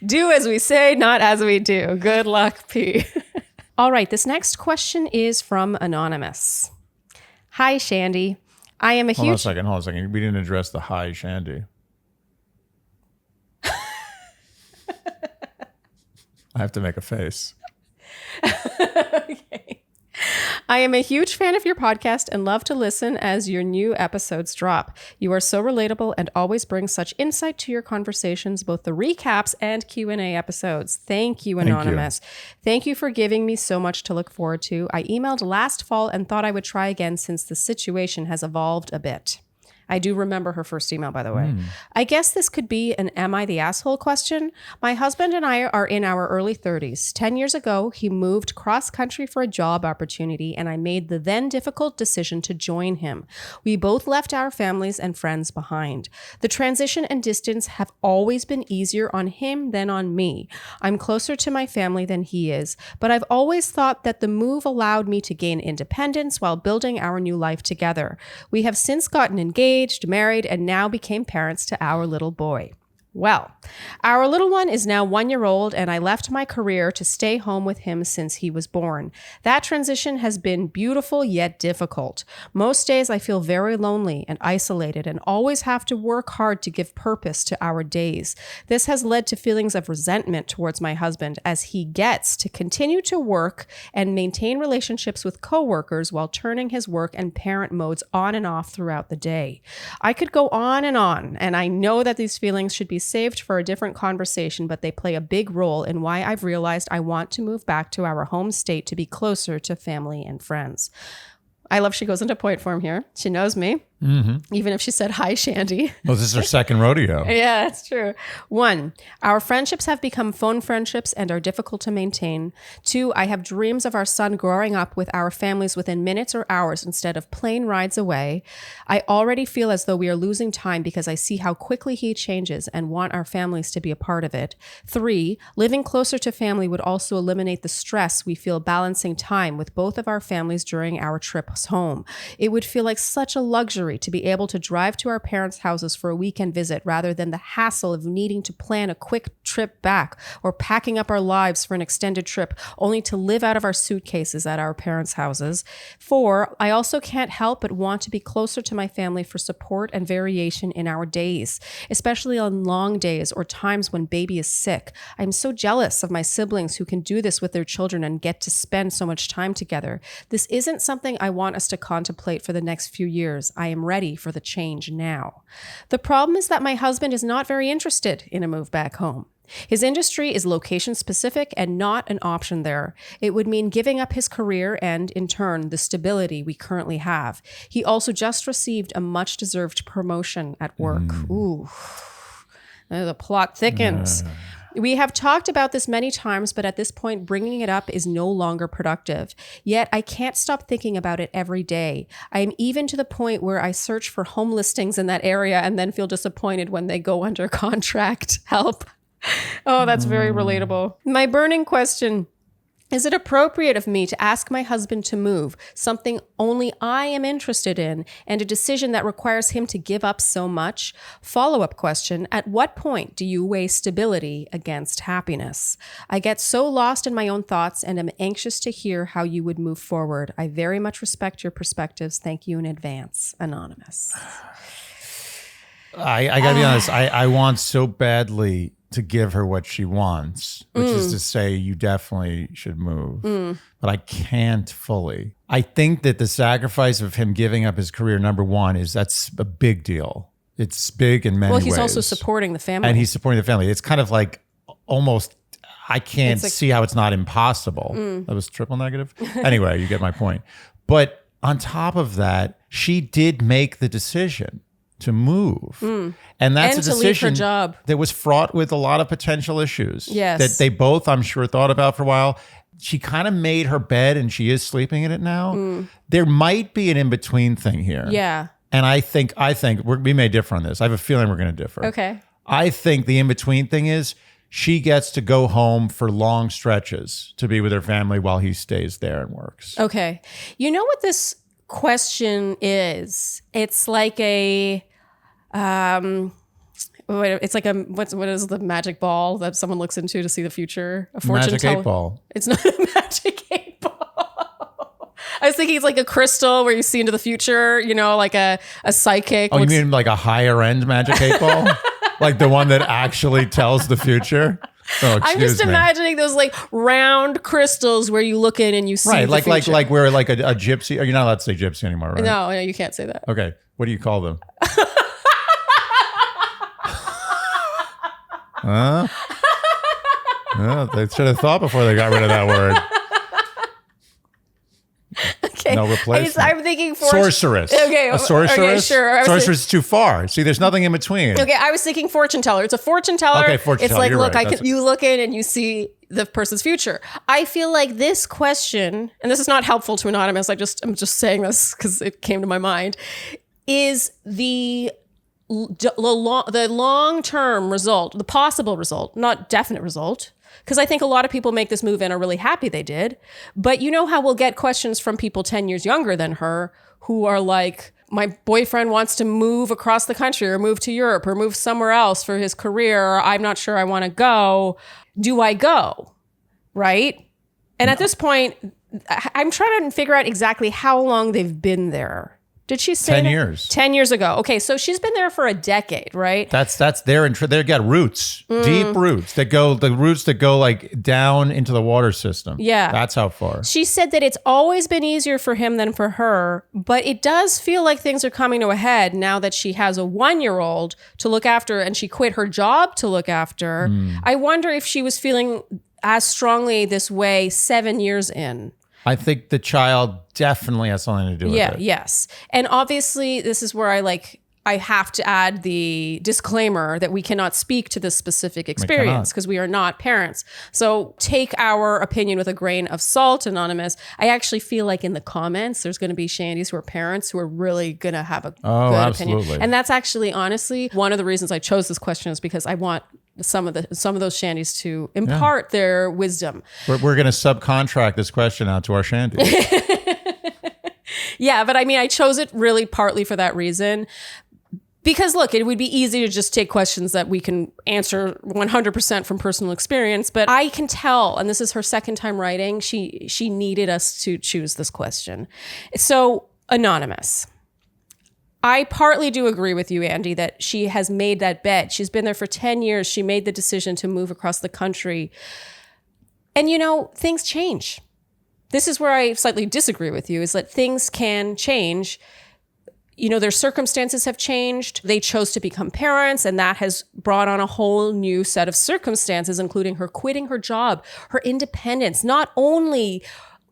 Do as we say, not as we do. Good luck, P. All right, this next question is from Anonymous. Hi, Shandy. I am a Hold on a second. We didn't address the hi, Shandy. I have to make a face. Okay. I am a huge fan of your podcast and love to listen as your new episodes drop. You are so relatable and always bring such insight to your conversations, both the recaps and Q&A episodes. Thank you, Anonymous. Thank you for giving me so much to look forward to. I emailed last fall and thought I would try again since the situation has evolved a bit. I do remember her first email, by the way. I guess this could be an am I the asshole question. My husband and I are in our early 30s. 10 years ago, he moved cross-country for a job opportunity, and I made the then difficult decision to join him. We both left our families and friends behind. The transition and distance have always been easier on him than on me. I'm closer to my family than he is, but I've always thought that the move allowed me to gain independence while building our new life together. We have since gotten engaged, married, and now became parents to our little boy. Well, our little one is now 1 year old, and I left my career to stay home with him since he was born. That transition has been beautiful yet difficult. Most days I feel very lonely and isolated and always have to work hard to give purpose to our days. This has led to feelings of resentment towards my husband as he gets to continue to work and maintain relationships with coworkers while turning his work and parent modes on and off throughout the day. I could go on, and I know that these feelings should be saved for a different conversation, but they play a big role in why I've realized I want to move back to our home state to be closer to family and friends. I love she goes into point form here. She knows me. Even if she said, hi, Shandy. Well, this is her second rodeo. Yeah, that's true. 1, our friendships have become phone friendships and are difficult to maintain. 2, I have dreams of our son growing up with our families within minutes or hours instead of plane rides away. I already feel as though we are losing time because I see how quickly he changes and want our families to be a part of it. 3, living closer to family would also eliminate the stress we feel balancing time with both of our families during our trips home. It would feel like such a luxury to be able to drive to our parents' houses for a weekend visit rather than the hassle of needing to plan a quick trip back or packing up our lives for an extended trip only to live out of our suitcases at our parents' houses. 4, I also can't help but want to be closer to my family for support and variation in our days, especially on long days or times when baby is sick. I'm so jealous of my siblings who can do this with their children and get to spend so much time together. This isn't something I want us to contemplate for the next few years. I am ready for the change now. The problem is that my husband is not very interested in a move back home. His industry is location specific and not an option there. It would mean giving up his career and, in turn, the stability we currently have. He also just received a much deserved promotion at work. Ooh, the plot thickens. We have talked about this many times, but at this point, bringing it up is no longer productive. Yet I can't stop thinking about it every day. I am even to the point where I search for home listings in that area and then feel disappointed when they go under contract. Help. Oh, that's very relatable. My burning question. Is it appropriate of me to ask my husband to move, something only I am interested in, and a decision that requires him to give up so much? Follow-up question, at what point do you weigh stability against happiness? I get so lost in my own thoughts and am anxious to hear how you would move forward. I very much respect your perspectives. Thank you in advance. Anonymous. I gotta be honest, I want so badly to give her what she wants, which is to say you definitely should move. But I can't fully. I think that the sacrifice of him giving up his career, number one, that's a big deal. It's big in many ways. Well, he's also supporting the family. And he's supporting the family. It's kind of like almost, I can't see how it's not impossible. That was triple negative. Anyway, you get my point. But on top of that, she did make the decision to move. And that's a decision to leave her job that was fraught with a lot of potential issues. Yes. That they both, I'm sure, thought about for a while. She kind of made her bed and she is sleeping in it now. There might be an in-between thing here. Yeah. And I think we may differ on this. I have a feeling we're going to differ. Okay. I think the in-between thing is she gets to go home for long stretches to be with her family while he stays there and works. Okay. You know what this question is? It's like it's like what is the magic ball that someone looks into to see the future? A fortune Magic 8 ball. It's not a magic 8 ball. I was thinking it's like a crystal where you see into the future, like a psychic. Oh, you mean like a higher end magic 8 ball? Like the one that actually tells the future? Oh, I'm just imagining those like round crystals where you look in and you see the future. like we're like a gypsy. You're not allowed to say gypsy anymore, right? No, you can't say that. Okay. What do you call them? Huh? Yeah, they should have thought before they got rid of that word. Okay. No replacement. I'm thinking sorceress. Okay. A sorceress? Okay, sure. Sorceress is too far. See, there's nothing in between. Okay, I was thinking fortune teller. It's a fortune teller. Okay, fortune teller. It's like, You're look, right. you look in and you see the person's future. I feel like this question, and this is not helpful to Anonymous, I'm just saying this because it came to my mind, is the long-term result, the possible result, not definite result. Because I think a lot of people make this move and are really happy they did. But you know how we'll get questions from people 10 years younger than her who are like, my boyfriend wants to move across the country or move to Europe or move somewhere else for his career. I'm not sure I want to go. Do I go? Right? And at this point, I'm trying to figure out exactly how long they've been there. Did she say 10 years? 10 years ago. Okay, so she's been there for a decade, right? That's they've got roots, deep roots the roots that go like down into the water system. Yeah. That's how far. She said that it's always been easier for him than for her, but it does feel like things are coming to a head now that she has a 1-year-old to look after and she quit her job to look after. I wonder if she was feeling as strongly this way 7 years in. I think the child definitely has something to do with it. Yes. And obviously, this is where I have to add the disclaimer that we cannot speak to this specific experience because we are not parents. So take our opinion with a grain of salt, Anonymous. I actually feel like in the comments, there's going to be Shandys who are parents who are really going to have a good absolutely. opinion. And that's actually, honestly, one of the reasons I chose this question is because I want some of those Shandys to impart their wisdom. We're going to subcontract this question out to our Shandys. Yeah, but I mean, I chose it really partly for that reason. Because look, it would be easy to just take questions that we can answer 100% from personal experience, but I can tell, and this is her second time writing, she needed us to choose this question. So, Anonymous. I partly do agree with you, Andy, that she has made that bet. She's been there for 10 years. She made the decision to move across the country. And things change. This is where I slightly disagree with you, is that things can change. Their circumstances have changed. They chose to become parents, and that has brought on a whole new set of circumstances, including her quitting her job, her independence, not only,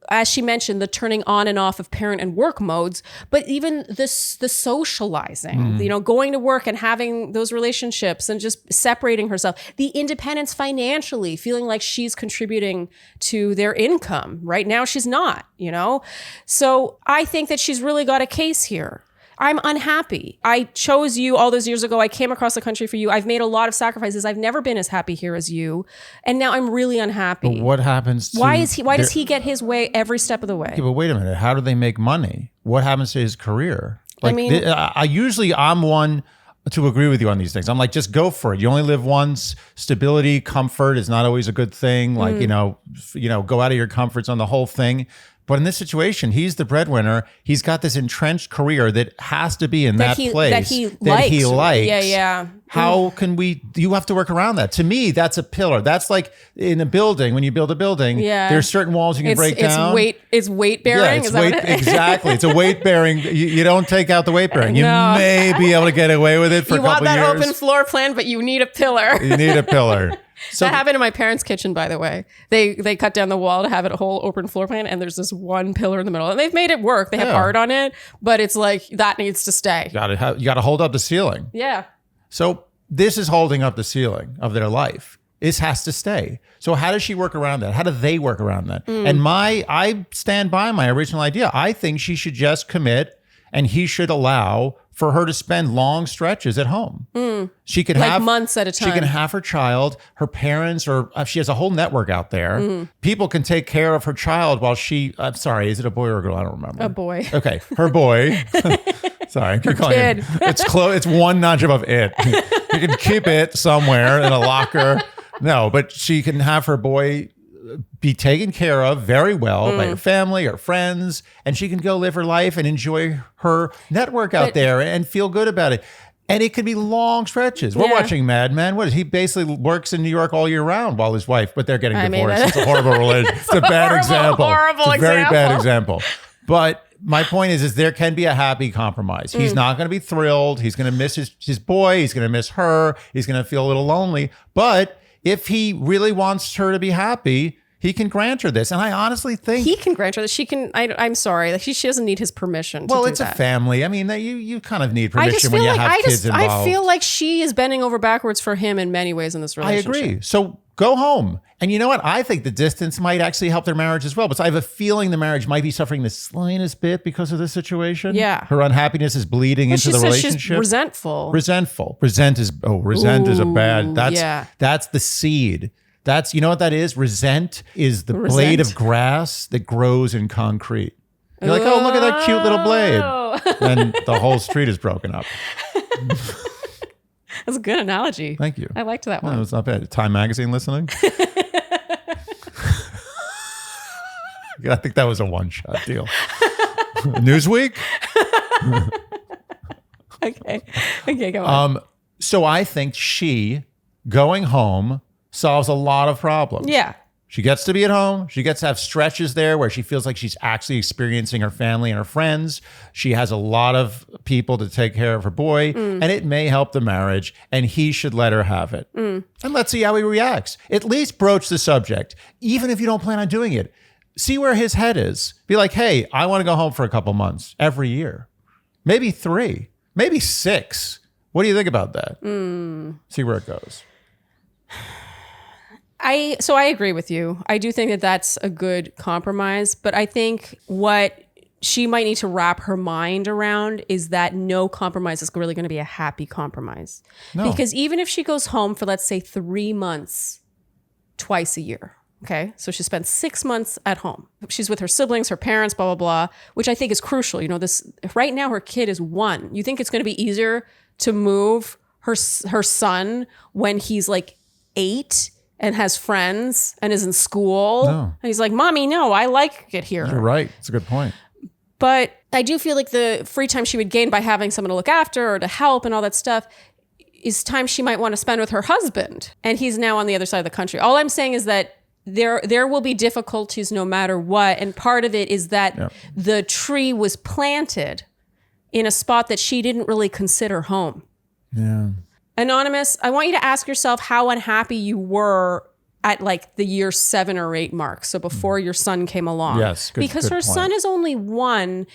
as she mentioned, the turning on and off of parent and work modes, but even the socializing, going to work and having those relationships and just separating herself, the independence financially, feeling like she's contributing to their income. Right now, she's not, So I think that she's really got a case here. I'm unhappy. I chose you all those years ago. I came across the country for you. I've made a lot of sacrifices. I've never been as happy here as you. And now I'm really unhappy. But what happens to... Why does he get his way every step of the way? Yeah, but wait a minute. How do they make money? What happens to his career? Like, I mean... I'm one to agree with you on these things. I'm like, just go for it. You only live once. Stability, comfort is not always a good thing. Like, go out of your comfort zone, the whole thing. But in this situation, he's the breadwinner. He's got this entrenched career that has to be in that place that he likes. Yeah. How can you have to work around that. To me, that's a pillar. That's like in a building, when you build a building, there's certain walls you can break down. It's weight bearing. Yeah, exactly. It's a weight bearing. You don't take out the weight bearing. You may be able to get away with it for a couple years. You want that open floor plan, but you need a pillar. You need a pillar. So that happened in my parents' kitchen, by the way. They cut down the wall to have it a whole open floor plan, and there's this one pillar in the middle, and they've made it work. They have art on it, but it's like that needs to stay. You got to hold up the ceiling. Yeah. So this is holding up the ceiling of their life. This has to stay. So how does she work around that? How do they work around that? And I stand by my original idea. I think she should just commit, and he should allow for her to spend long stretches at home. She can have months at a time. She can have her child, her parents, or she has a whole network out there. People can take care of her child while I'm sorry, is it a boy or a girl? I don't remember. A boy. Okay, her boy. Sorry, her kid. It's close. It's one notch above it. You can keep it somewhere in a locker. No, but she can have her boy be taken care of very well by her family, her friends, and she can go live her life and enjoy her network out there and feel good about it. And it could be long stretches. We're watching Mad Men. What is he basically works in New York all year round while his wife, but they're getting divorced. It's a horrible relationship. It's a bad example. It's a very bad example. But my point is there can be a happy compromise. He's not going to be thrilled. He's going to miss his boy. He's going to miss her. He's going to feel a little lonely. But if he really wants her to be happy, he can grant her this. And I honestly think he can grant her this. She can, I'm sorry. Like she doesn't need his permission. Well, it's a family. I mean, you kind of need permission when you have kids involved. I feel like she is bending over backwards for him in many ways in this relationship. I agree. So go home. And you know what? I think the distance might actually help their marriage as well. But I have a feeling the marriage might be suffering the slightest bit because of this situation. Yeah. Her unhappiness is bleeding into the relationship. She's resentful. Resent is a bad, that's the seed. You know what that is? Resent is the blade of grass that grows in concrete. You're like, oh, look at that cute little blade. And the whole street is broken up. That's a good analogy. Thank you. I liked that one. No, it's not bad. Time Magazine listening? I think that was a one-shot deal. Newsweek? Okay, go on. So I think she going home solves a lot of problems. Yeah. She gets to be at home. She gets to have stretches there where she feels like she's actually experiencing her family and her friends. She has a lot of people to take care of her boy, and it may help the marriage, and he should let her have it. And let's see how he reacts. At least broach the subject, even if you don't plan on doing it. See where his head is. Be like, hey, I want to go home for a couple months every year. Maybe 3, maybe 6. What do you think about that? See where it goes. So I agree with you. I do think that that's a good compromise, but I think what she might need to wrap her mind around is that no compromise is really going to be a happy compromise. No. Because even if she goes home for, let's say, 3 months, twice a year, okay? So she spends 6 months at home. She's with her siblings, her parents, blah, blah, blah, which I think is crucial. You know, right now her kid is 1. You think it's going to be easier to move her son when he's like 8 and has friends and is in school? No. And he's like, Mommy, no, I like it here. You're right. It's a good point. But I do feel like the free time she would gain by having someone to look after or to help and all that stuff is time she might want to spend with her husband. And he's now on the other side of the country. All I'm saying is that there will be difficulties no matter what. And part of it is that the tree was planted in a spot that she didn't really consider home. Yeah. Anonymous, I want you to ask yourself how unhappy you were at like the year 7 or 8 mark. So before your son came along. Yes. Because her son is only 1.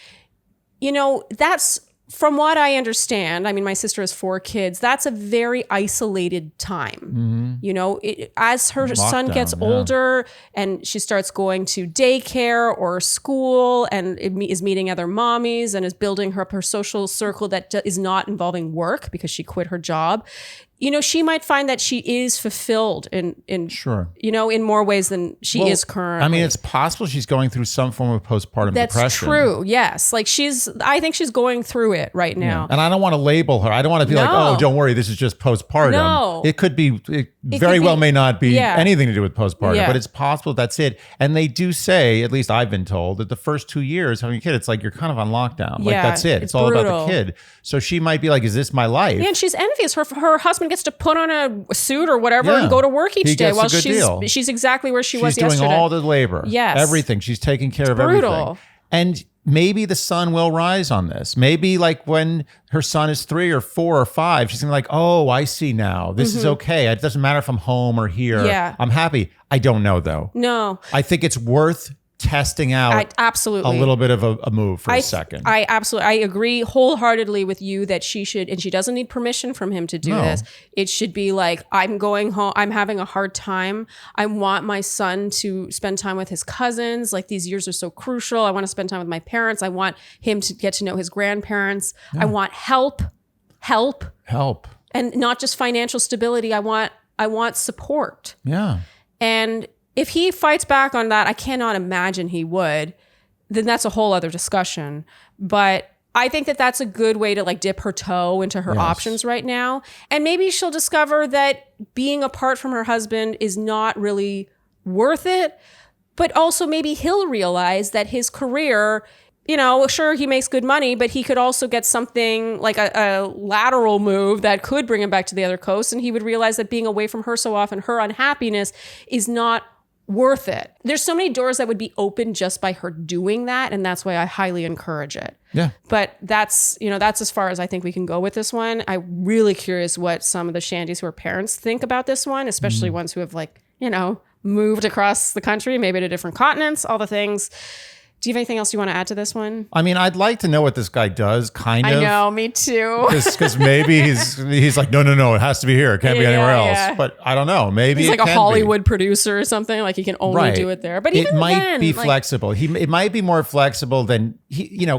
You know, that's from what I understand, I mean, my sister has 4 kids. That's a very isolated time. You know, as her son gets older and she starts going to daycare or school and is meeting other mommies and is building up her social circle that is not involving work because she quit her job. You know, she might find that she is fulfilled in you know, in more ways than she is currently. I mean, it's possible she's going through some form of postpartum depression. That's true. Yes. Like I think she's going through it right now. Yeah. And I don't want to label her. I don't want to be like, oh, don't worry, this is just postpartum. No. It could be, it very well may not be anything to do with postpartum, but it's possible that's it. And they do say, at least I've been told, that the first 2 years having a kid, it's like you're kind of on lockdown. Like that's it. It's all about the kid. So she might be like, is this my life? Yeah, and she's envious. Her husband gets to put on a suit or whatever and go to work each day while she's exactly where she was yesterday. She's doing all the labor. Yes. Everything. She's taking care of everything. And maybe the sun will rise on this. Maybe like when her son is 3 or 4 or 5, she's gonna be like, oh, I see now. This is okay. It doesn't matter if I'm home or here. Yeah. I'm happy. I don't know though. No. I think it's worth testing out a little bit of a move for a second. I agree wholeheartedly with you that she should, and she doesn't need permission from him to do this. It should be like, I'm going home, I'm having a hard time. I want my son to spend time with his cousins. Like these years are so crucial. I want to spend time with my parents. I want him to get to know his grandparents. I want help. And not just financial stability. I want support. Yeah. And if he fights back on that, I cannot imagine he would, then that's a whole other discussion. But I think that that's a good way to like dip her toe into her options right now. And maybe she'll discover that being apart from her husband is not really worth it. But also maybe he'll realize that his career, you know, sure, he makes good money, but he could also get something like a lateral move that could bring him back to the other coast. And he would realize that being away from her so often, her unhappiness is not worth it. There's so many doors that would be open just by her doing that. And that's why I highly encourage it. Yeah. But that's as far as I think we can go with this one. I'm really curious what some of the Shandys who are parents think about this one, especially ones who have like, you know, moved across the country, maybe to different continents, all the things. Do you have anything else you want to add to this one? I mean, I'd like to know what this guy does, kind of. I know, me too. Because maybe he's like, no, it has to be here. It can't be anywhere else. Yeah. But I don't know. Maybe he's like a Hollywood producer or something. Like he can only do it there. But even it might then, be flexible. It might be more flexible than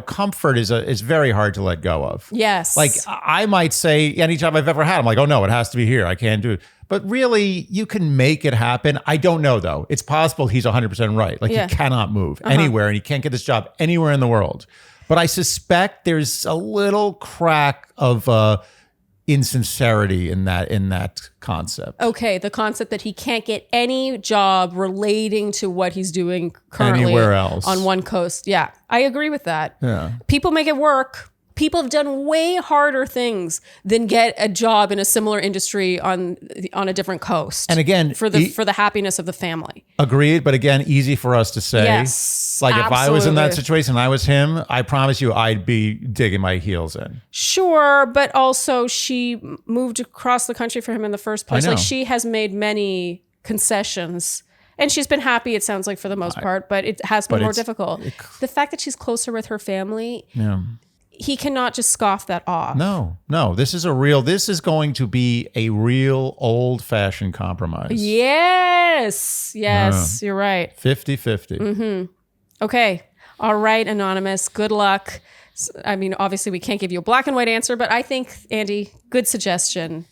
comfort is very hard to let go of. Yes. Like I might say any job I've ever had, I'm like, oh no, it has to be here. I can't do it. But really, you can make it happen. I don't know, though. It's possible he's 100% right. Like, he cannot move anywhere, and he can't get this job anywhere in the world. But I suspect there's a little crack of insincerity in that concept. Okay, the concept that he can't get any job relating to what he's doing currently anywhere else on one coast. Yeah, I agree with that. Yeah. People make it work. People have done way harder things than get a job in a similar industry on a different coast. And again, for the happiness of the family. Agreed, but again, easy for us to say. Yes, like absolutely. If I was in that situation and I was him, I promise you I'd be digging my heels in. Sure, but also she moved across the country for him in the first place. Like she has made many concessions. And she's been happy, it sounds like, for the most part, but it has been more difficult. The fact that she's closer with her family... Yeah. He cannot just scoff that off. No. This is going to be a real old-fashioned compromise. Yes, you're right. 50-50. Mm-hmm. Okay. All right, Anonymous. Good luck. I mean, obviously we can't give you a black and white answer, but I think, Andy, good suggestion.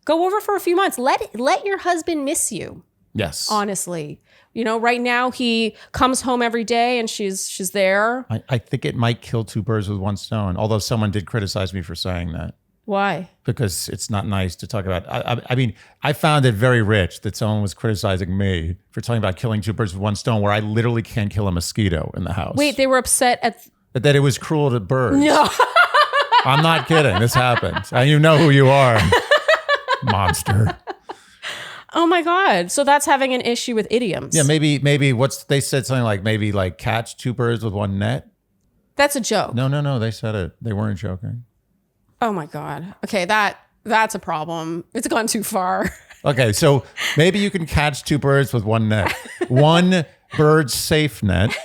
Go over for a few months. Let your husband miss you. Yes. Honestly. You know, right now he comes home every day and she's there. I think it might kill two birds with one stone, although someone did criticize me for saying that. Why? Because it's not nice to talk about. I mean, I found it very rich that someone was criticizing me for talking about killing two birds with one stone, where I literally can't kill a mosquito in the house. Wait, they were upset at... That it was cruel to birds. No. I'm not kidding. This happened. And you know who you are, monster. Oh my God. So that's having an issue with idioms. Yeah, maybe they said something like catch two birds with one net. That's a joke. No, they said it. They weren't joking. Oh my God. Okay, that's a problem. It's gone too far. Okay, so maybe you can catch two birds with one net. One bird safe net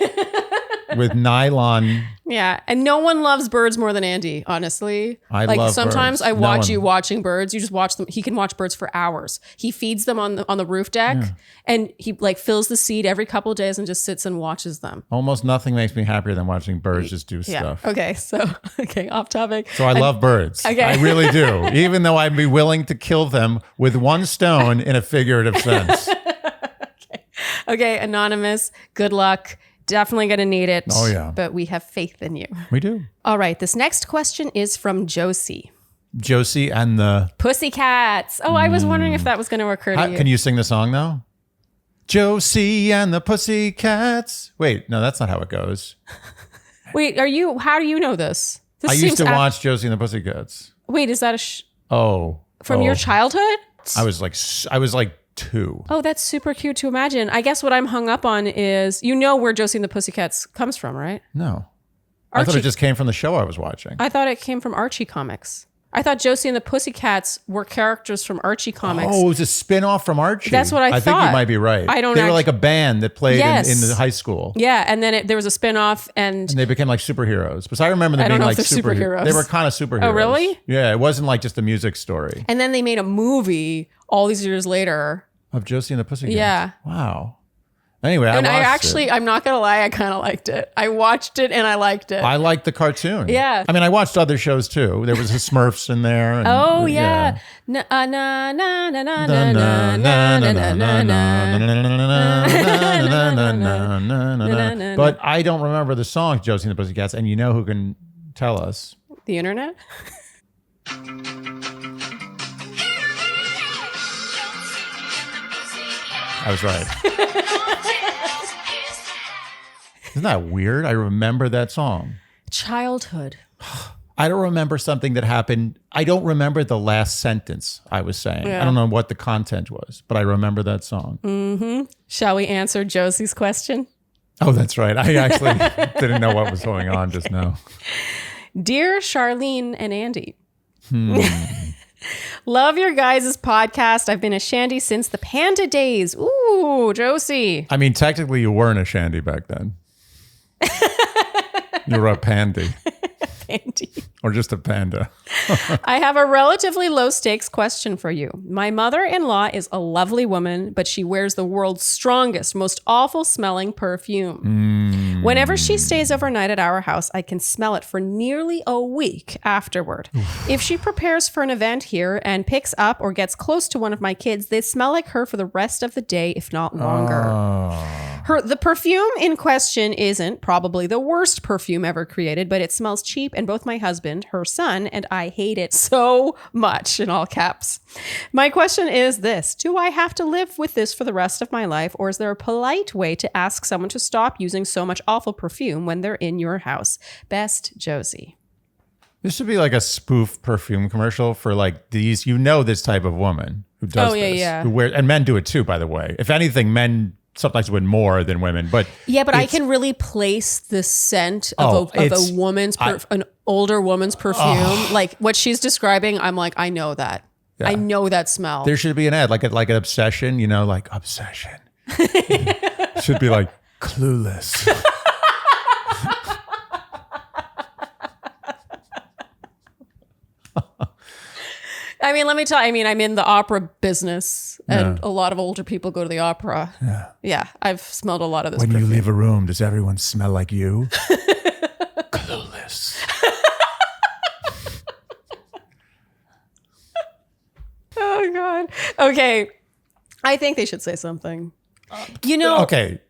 with nylon Yeah, and no one loves birds more than Andy, honestly. I love sometimes birds. I watch No you one- watching birds. You just watch them. He can watch birds for hours. He feeds them on the roof deck, and he like fills the seed every couple of days and just sits and watches them. Almost nothing makes me happier than watching birds just do Yeah. stuff. Okay. So off topic. So I love birds. Okay. I really do. Even though I'd be willing to kill them with one stone in a figurative sense. Okay, anonymous. Good luck. Definitely going to need it. Oh, yeah. But we have faith in you. We do. All right. This next question is from Josie. Josie and the... Pussycats. Oh, I was wondering if that was going to occur to you. Can you sing the song though? Josie and the Pussycats. Wait, no, that's not how it goes. Wait, how do you know this? This I used to seems watch Josie and the Pussycats. Wait, is that from your childhood? I was like 2. Oh, that's super cute to imagine. I guess what I'm hung up on is, where Josie and the Pussycats comes from, right? No. I thought Archie. it just came from the show I was watching. I thought it came from Archie comics. I thought Josie and the Pussycats were characters from Archie comics. Oh, it was a spin-off from Archie. That's what I I think thought. you might be right. I don't They were act- like a band that played Yes. in the high school. Yeah, and then there was a spin-off and And they became like superheroes. But I remember them I don't being know like if they're superheroes. They were kind of superheroes. Oh, really? Yeah, it wasn't like just a music story. and then they made a movie all these years later. Of Josie and the Pussycats. Yeah. Wow. Anyway, And I watched actually, it. I'm not going to lie, I kind of liked it. I watched it and I liked it. I liked the cartoon. Yeah. I mean, I watched other shows too. There was the Smurfs in there. And, Oh yeah. Na na na na na na na na na na na. But I don't remember the song Josie and the Pussycats, and you know who can tell us? The internet? I was right. Isn't that weird? I remember that song. Childhood. I don't remember something that happened. I don't remember the last sentence I was saying. Yeah. I don't know what the content was, but I remember that song. Shall we answer Josie's question? Oh, that's right. I actually didn't know what was going on just now. Dear Charlene and Andy. Love your guys' podcast. I've been a Shandy since the Panda days. Ooh, Josie. I mean, technically, you weren't a Shandy back then. You were a pandy. Andy. Or just a panda. I have a relatively low stakes question for you. My mother-in-law is a lovely woman, but she wears the world's strongest, most awful smelling perfume. Whenever she stays overnight at our house, I can smell it for nearly a week afterward. If she prepares for an event here and picks up or gets close to one of my kids, they smell like her for the rest of the day, if not longer. The perfume in question isn't probably the worst perfume ever created, but it smells cheap, and both my husband, her son, and I hate it so much, in all caps. My question is this: do I have to live with this for the rest of my life, or is there a polite way to ask someone to stop using so much awful perfume when they're in your house? Best, Josie. This should be like a spoof perfume commercial for like these, this type of woman who does this. yeah. Who wears, and men do it too, by the way. If anything, men sometimes win more than women, but I can really place the scent of a woman's an older woman's perfume. Like what she's describing, I'm like, I know that. Yeah. I know that smell. There should be an ad like an obsession, like obsession. Should be like clueless. I mean, let me tell you, I'm in the opera business and a lot of older people go to the opera. Yeah. Yeah, I've smelled a lot of this When you perfume. leave a room, does everyone smell like you? Clueless. Oh, God. Okay. I think they should say something. Okay.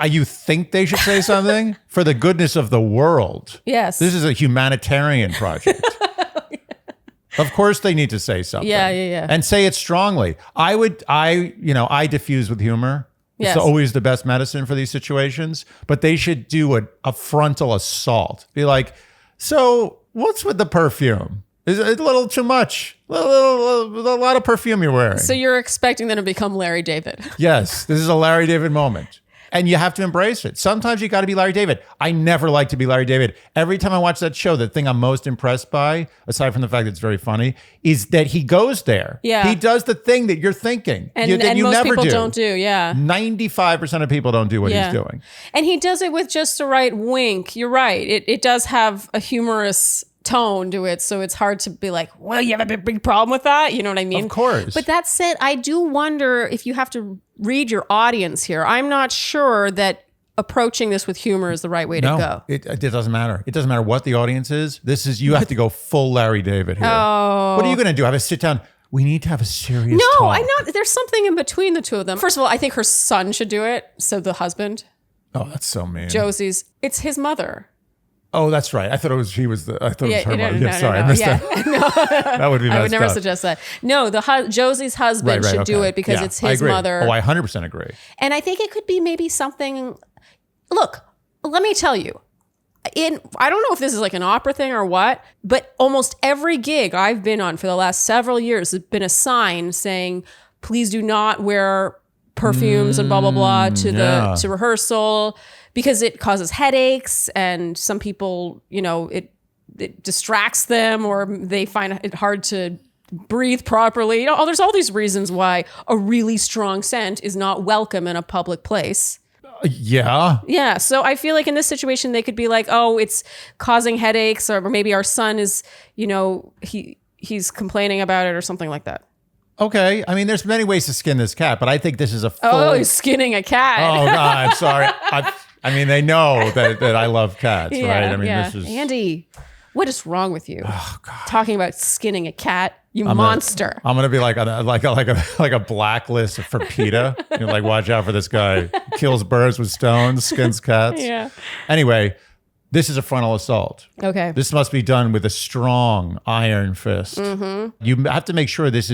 You think they should say something? For the goodness of the world. Yes. This is a humanitarian project. Of course they need to say something. Yeah. And say it strongly. I diffuse with humor. Yes. It's always the best medicine for these situations. But they should do a frontal assault. Be like, so what's with the perfume? Is it a little too much? A lot of perfume you're wearing. So you're expecting them to become Larry David. Yes, this is a Larry David moment. And you have to embrace it. Sometimes you got to be Larry David. I never like to be Larry David. Every time I watch that show, the thing I'm most impressed by, aside from the fact that it's very funny, is that he goes there. Yeah. He does the thing that you're thinking. And you most never people do. don't do, yeah. 95% of people don't do what Yeah. he's doing. And he does it with just the right wink. You're right. It does have a humorous tone to it, so it's hard to be like, well, you have a big problem with that, you know what I mean? Of course. But that said, I do wonder if you have to read your audience here. I'm not sure that approaching this with humor is the right way to go. It doesn't matter. It doesn't matter what the audience is. You have to go full Larry David here. Oh. What are you going to do? Have a sit down? We need to have a serious talk. I know there's something in between the two of them. First of all, I think her son should do it. So the husband, Oh, that's so mean. Josie's, it's his mother. Oh, that's right. I thought it was her mother. No, Sorry, I missed that. That would be messed I would never up. suggest that. No, Josie's husband should do it because it's his I agree. mother. Oh, I 100% agree. And I think it could be maybe something. Look, let me tell you. I don't know if this is like an opera thing or what, but almost every gig I've been on for the last several years has been a sign saying, please do not wear perfumes and blah, blah, blah to rehearsal because it causes headaches and some people, it distracts them or they find it hard to breathe properly. There's all these reasons why a really strong scent is not welcome in a public place. Yeah. Yeah. So I feel like in this situation, they could be like, oh, it's causing headaches, or maybe our son is, he's complaining about it or something like that. Okay. I mean, there's many ways to skin this cat, but I think this is a full... Oh, he's skinning a cat. Oh, God. Sorry. I mean, they know that I love cats, right? I mean, this is... Andy, what is wrong with you? Oh, God. Talking about skinning a cat, monster. I'm gonna be like a blacklist for PETA. Like, watch out for this guy. Kills birds with stones, skins cats. Yeah. Anyway, this is a frontal assault. Okay. This must be done with a strong iron fist. Mm-hmm. You have to make sure this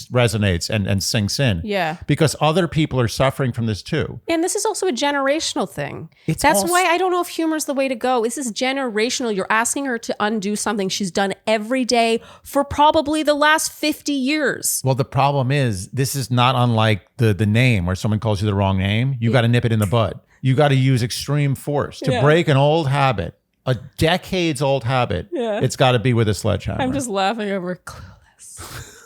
resonates and sinks in. Yeah. Because other people are suffering from this too. And this is also a generational thing. That's also- why I don't know if humor is the way to go. This is generational. You're asking her to undo something she's done every day for probably the last 50 years. Well, the problem is this is not unlike the name where someone calls you the wrong name. You got to nip it in the bud. You got to use extreme force to break an old habit, a decades old habit. Yeah. It's got to be with a sledgehammer. I'm just laughing over Clueless.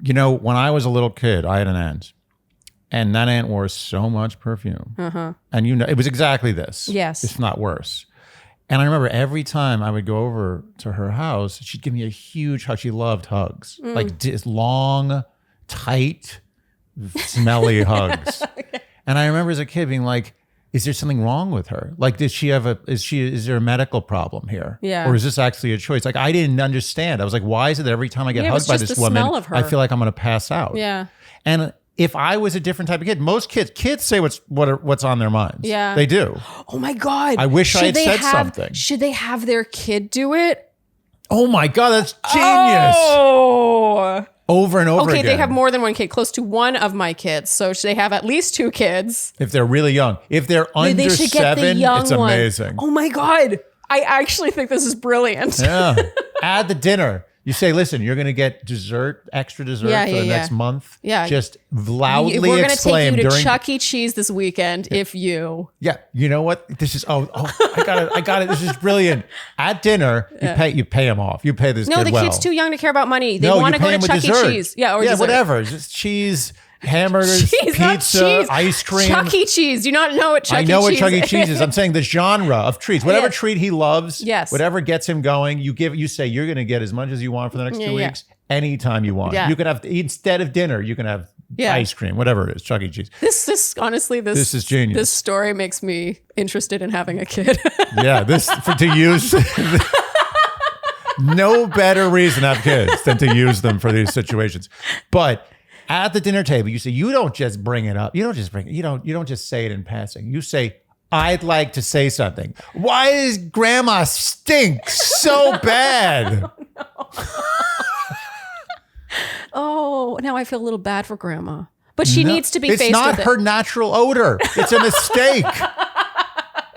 When I was a little kid, I had an aunt, and that aunt wore so much perfume. Uh-huh. And it was exactly this. Yes. If not worse. And I remember every time I would go over to her house, she'd give me a huge hug. She loved hugs, like long, tight, smelly hugs. Okay. And I remember as a kid being like, is there something wrong with her? Like, is there a medical problem here? Yeah. Or is this actually a choice? Like, I didn't understand. I was like, why is it that every time I get hugged by this woman, I feel like I'm going to pass out? Yeah. And if I was a different type of kid, most kids say what's on their minds. Yeah. They do. Oh my God. I wish I had said something. Should they have their kid do it? Oh my God, that's genius. Oh. Over and over again. Okay, they have more than one kid, close to one of my kids. So they have at least 2 kids. If they're really young. If they're under they should 7, get the young it's one. amazing. Oh my God. I actually think this is brilliant. Yeah. Add the dinner. You say, listen, you're going to get extra dessert for the next month. Yeah. Just loudly We're going to exclaim take you to during... Chuck E. Cheese this weekend if you... Yeah. You know what? This is, I got it. This is brilliant. At dinner, you pay them off. You pay this kid No, the well. kid's too young to care about money. They want to go to Chuck E. Cheese. Yeah, or dessert. Whatever. Just cheese, hamburgers, pizza, ice cream. Chuck E. Cheese. Do you not know what Chuck E. Cheese is? I know what Chuck E. Cheese is. I'm saying the genre of treats. Whatever treat he loves, yes. Whatever gets him going, you say you're going to get as much as you want for the next 2 weeks, anytime you want. Yeah. You can have, instead of dinner, you can have ice cream, whatever it is, Chuck E. Cheese. This is genius. This story makes me interested in having a kid. Yeah, to use... No better reason to have kids than to use them for these situations. But at the dinner table, you say, you don't just bring it up. You don't just say it in passing. You say, I'd like to say something. Why does grandma stink so bad? Oh, now I feel a little bad for grandma. But she needs to be faced with it. It's not her natural odor. It's a mistake.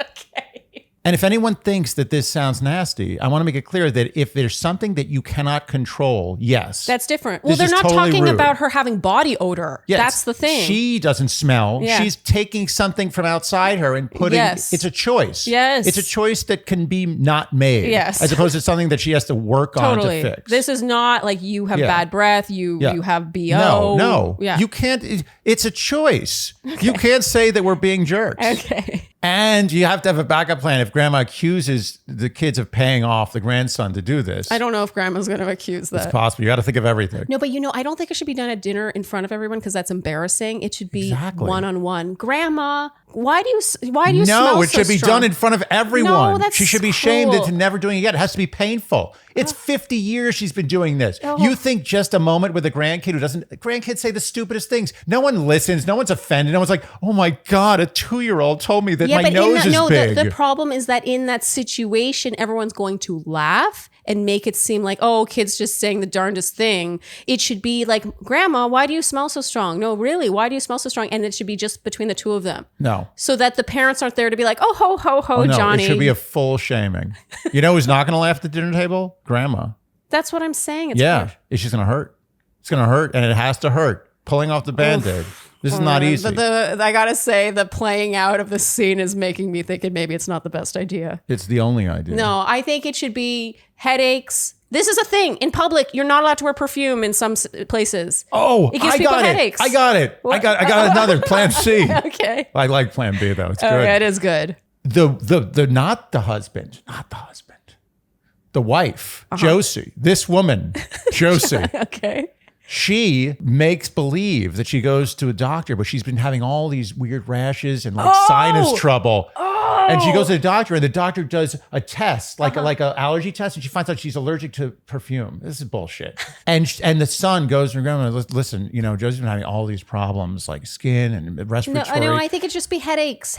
Okay. And if anyone thinks that this sounds nasty, I want to make it clear that if there's something that you cannot control, yes. That's different. Well, This they're is not totally talking rude. about her having body odor. Yes, That's the thing. She doesn't smell. Yeah. She's taking something from outside her and putting it's a choice. Yes. It's a choice that can be not made. Yes. As opposed to something that she has to work on to fix. This is not like you have bad breath, you have BO. No. Yeah. You can't it's a choice. Okay. You can't say that we're being jerks. Okay. And you have to have a backup plan if grandma accuses the kids of paying off the grandson to do this. I don't know if grandma's going to accuse that. It's possible. You got to think of everything. No, but I don't think it should be done at dinner in front of everyone because that's embarrassing. It should be one-on-one. Grandma, why do you smell No, it so should be strong? done in front of everyone. No, that's she should be cruel. shamed into never doing it again. It has to be painful. It's 50 years she's been doing this. You think just a moment with a grandkid who doesn't, grandkids say the stupidest things. No one listens. No one's offended. No one's like, oh my God, a 2-year-old told me that my nose is big. The problem is that in that situation, everyone's going to laugh and make it seem like, oh, kid's just saying the darndest thing. It should be like, Grandma, why do you smell so strong? No, really, why do you smell so strong? And it should be just between the two of them. No. So that the parents aren't there to be like, oh, ho, ho, ho, No, Johnny. it should be a full shaming. You know who's not going to laugh at the dinner table? Grandma. That's what I'm saying. It's It's just going to hurt. It's going to hurt, and it has to hurt. Pulling off the Band-Aid. This is not easy. I gotta say, the playing out of the scene is making me think maybe it's not the best idea. It's the only idea. No, I think it should be headaches. This is a thing in public. You're not allowed to wear perfume in some places. Oh, it gives I people got headaches. it. I got it. I got another plan C. Okay. I like plan B though. It's good. Okay, it is good. The not the husband, the wife, Josie. This woman, Josie. Okay. She makes believe that she goes to a doctor, but she's been having all these weird rashes and like sinus trouble. And she goes to the doctor, and the doctor does a test, like a allergy test, and she finds out she's allergic to perfume. This is bullshit. And the son goes to her grandma, listen, Josie's been having all these problems, like skin and respiratory. No, I think it should just be headaches.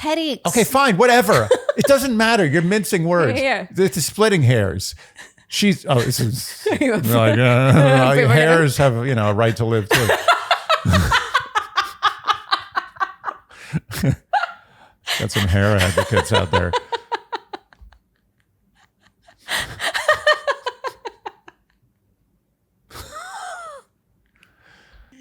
Okay, fine, whatever. It doesn't matter. You're mincing words. Yeah. It's splitting hairs. This is like hairs have a right to live too. Got some hair advocates out there.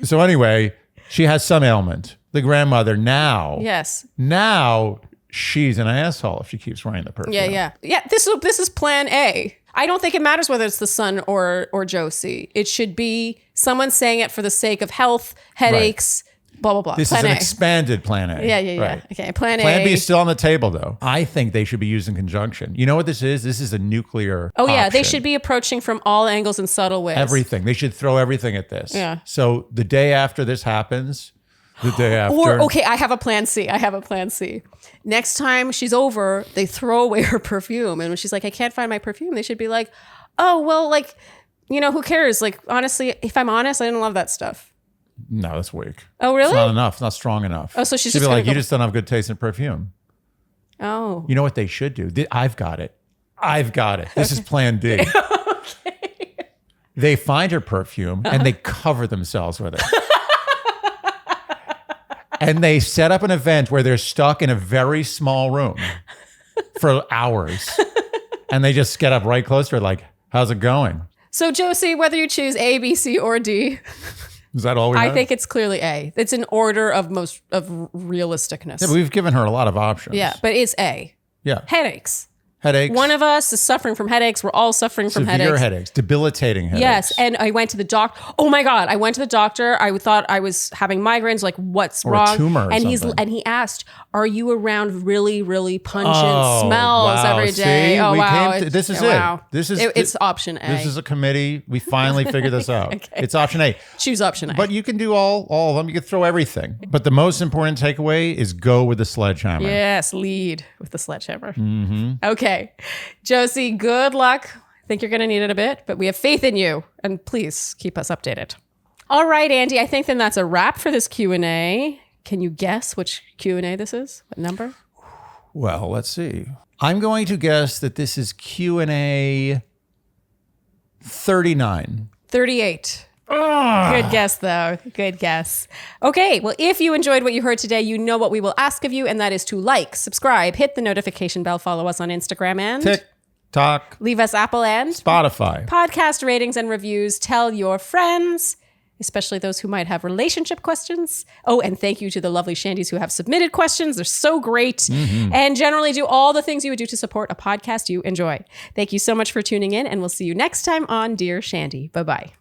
So anyway, she has some ailment. The grandmother now. Yes. Now she's an asshole if she keeps wearing the perfume. Yeah. This is plan A. I don't think it matters whether it's the son or Josie. It should be someone saying it for the sake of health, headaches, blah, blah, blah. This plan is an A. expanded plan A. Yeah. Right. Okay, plan A. Plan B is still on the table, though. I think they should be used in conjunction. You know what this is? This is a nuclear yeah, they option. should be approaching from all angles in subtle ways. Everything. They should throw everything at this. Yeah. So the day after this happens, the day after. Or, okay, I have a plan C. Next time she's over, they throw away her perfume. And when she's like, I can't find my perfume, they should be like, oh, well, who cares? Like, honestly, if I'm honest, I didn't love that stuff. No, that's weak. Oh, really? It's not enough. It's not strong enough. Oh, so she's She'd just be like, gonna you go- just don't have good taste in perfume. Oh. You know what they should do? I've got it. This is plan D. Okay. They find her perfume and they cover themselves with it. And they set up an event where they're stuck in a very small room for hours. And they just get up right close to her like, how's it going? So, Josie, whether you choose A, B, C, or D, Is that all we I have? think it's clearly A. It's an order of realisticness. Yeah, but we've given her a lot of options. Yeah, but it's A. Yeah. Headaches. Headaches. One of us is suffering from headaches. We're all suffering from Severe headaches. debilitating headaches. Yes, and I went to the doctor. Oh my God, I went to the doctor. I thought I was having migraines. Like, what's Or wrong? a tumor or and something. he asked, "Are you around really, really pungent Oh, smells wow. every day?" See? Oh We wow, came to- this is wow. it. This is it's option A. This is a committee. We finally figured this out. Okay. It's option A. Choose option A. But you can do all of them. You can throw everything. But the most important takeaway is go with the sledgehammer. Yes, lead with the sledgehammer. Mm-hmm. Okay. Josie, good luck. I think you're going to need it a bit, but we have faith in you. And please keep us updated. All right, Andy, I think then that's a wrap for this Q&A. Can you guess which Q&A this is? What number? Well, let's see. I'm going to guess that this is Q&A 39. 38. Good guess, though. Good guess. Okay, well, if you enjoyed what you heard today, you know what we will ask of you, and that is to like, subscribe, hit the notification bell, follow us on Instagram, and TikTok, leave us Apple and Spotify podcast ratings and reviews. Tell your friends, especially those who might have relationship questions. Oh, and thank you to the lovely Shandys who have submitted questions. They're so great. And generally do all the things you would do to support a podcast you enjoy. Thank you so much for tuning in, and we'll see you next time on Dear Shandy. Bye-bye.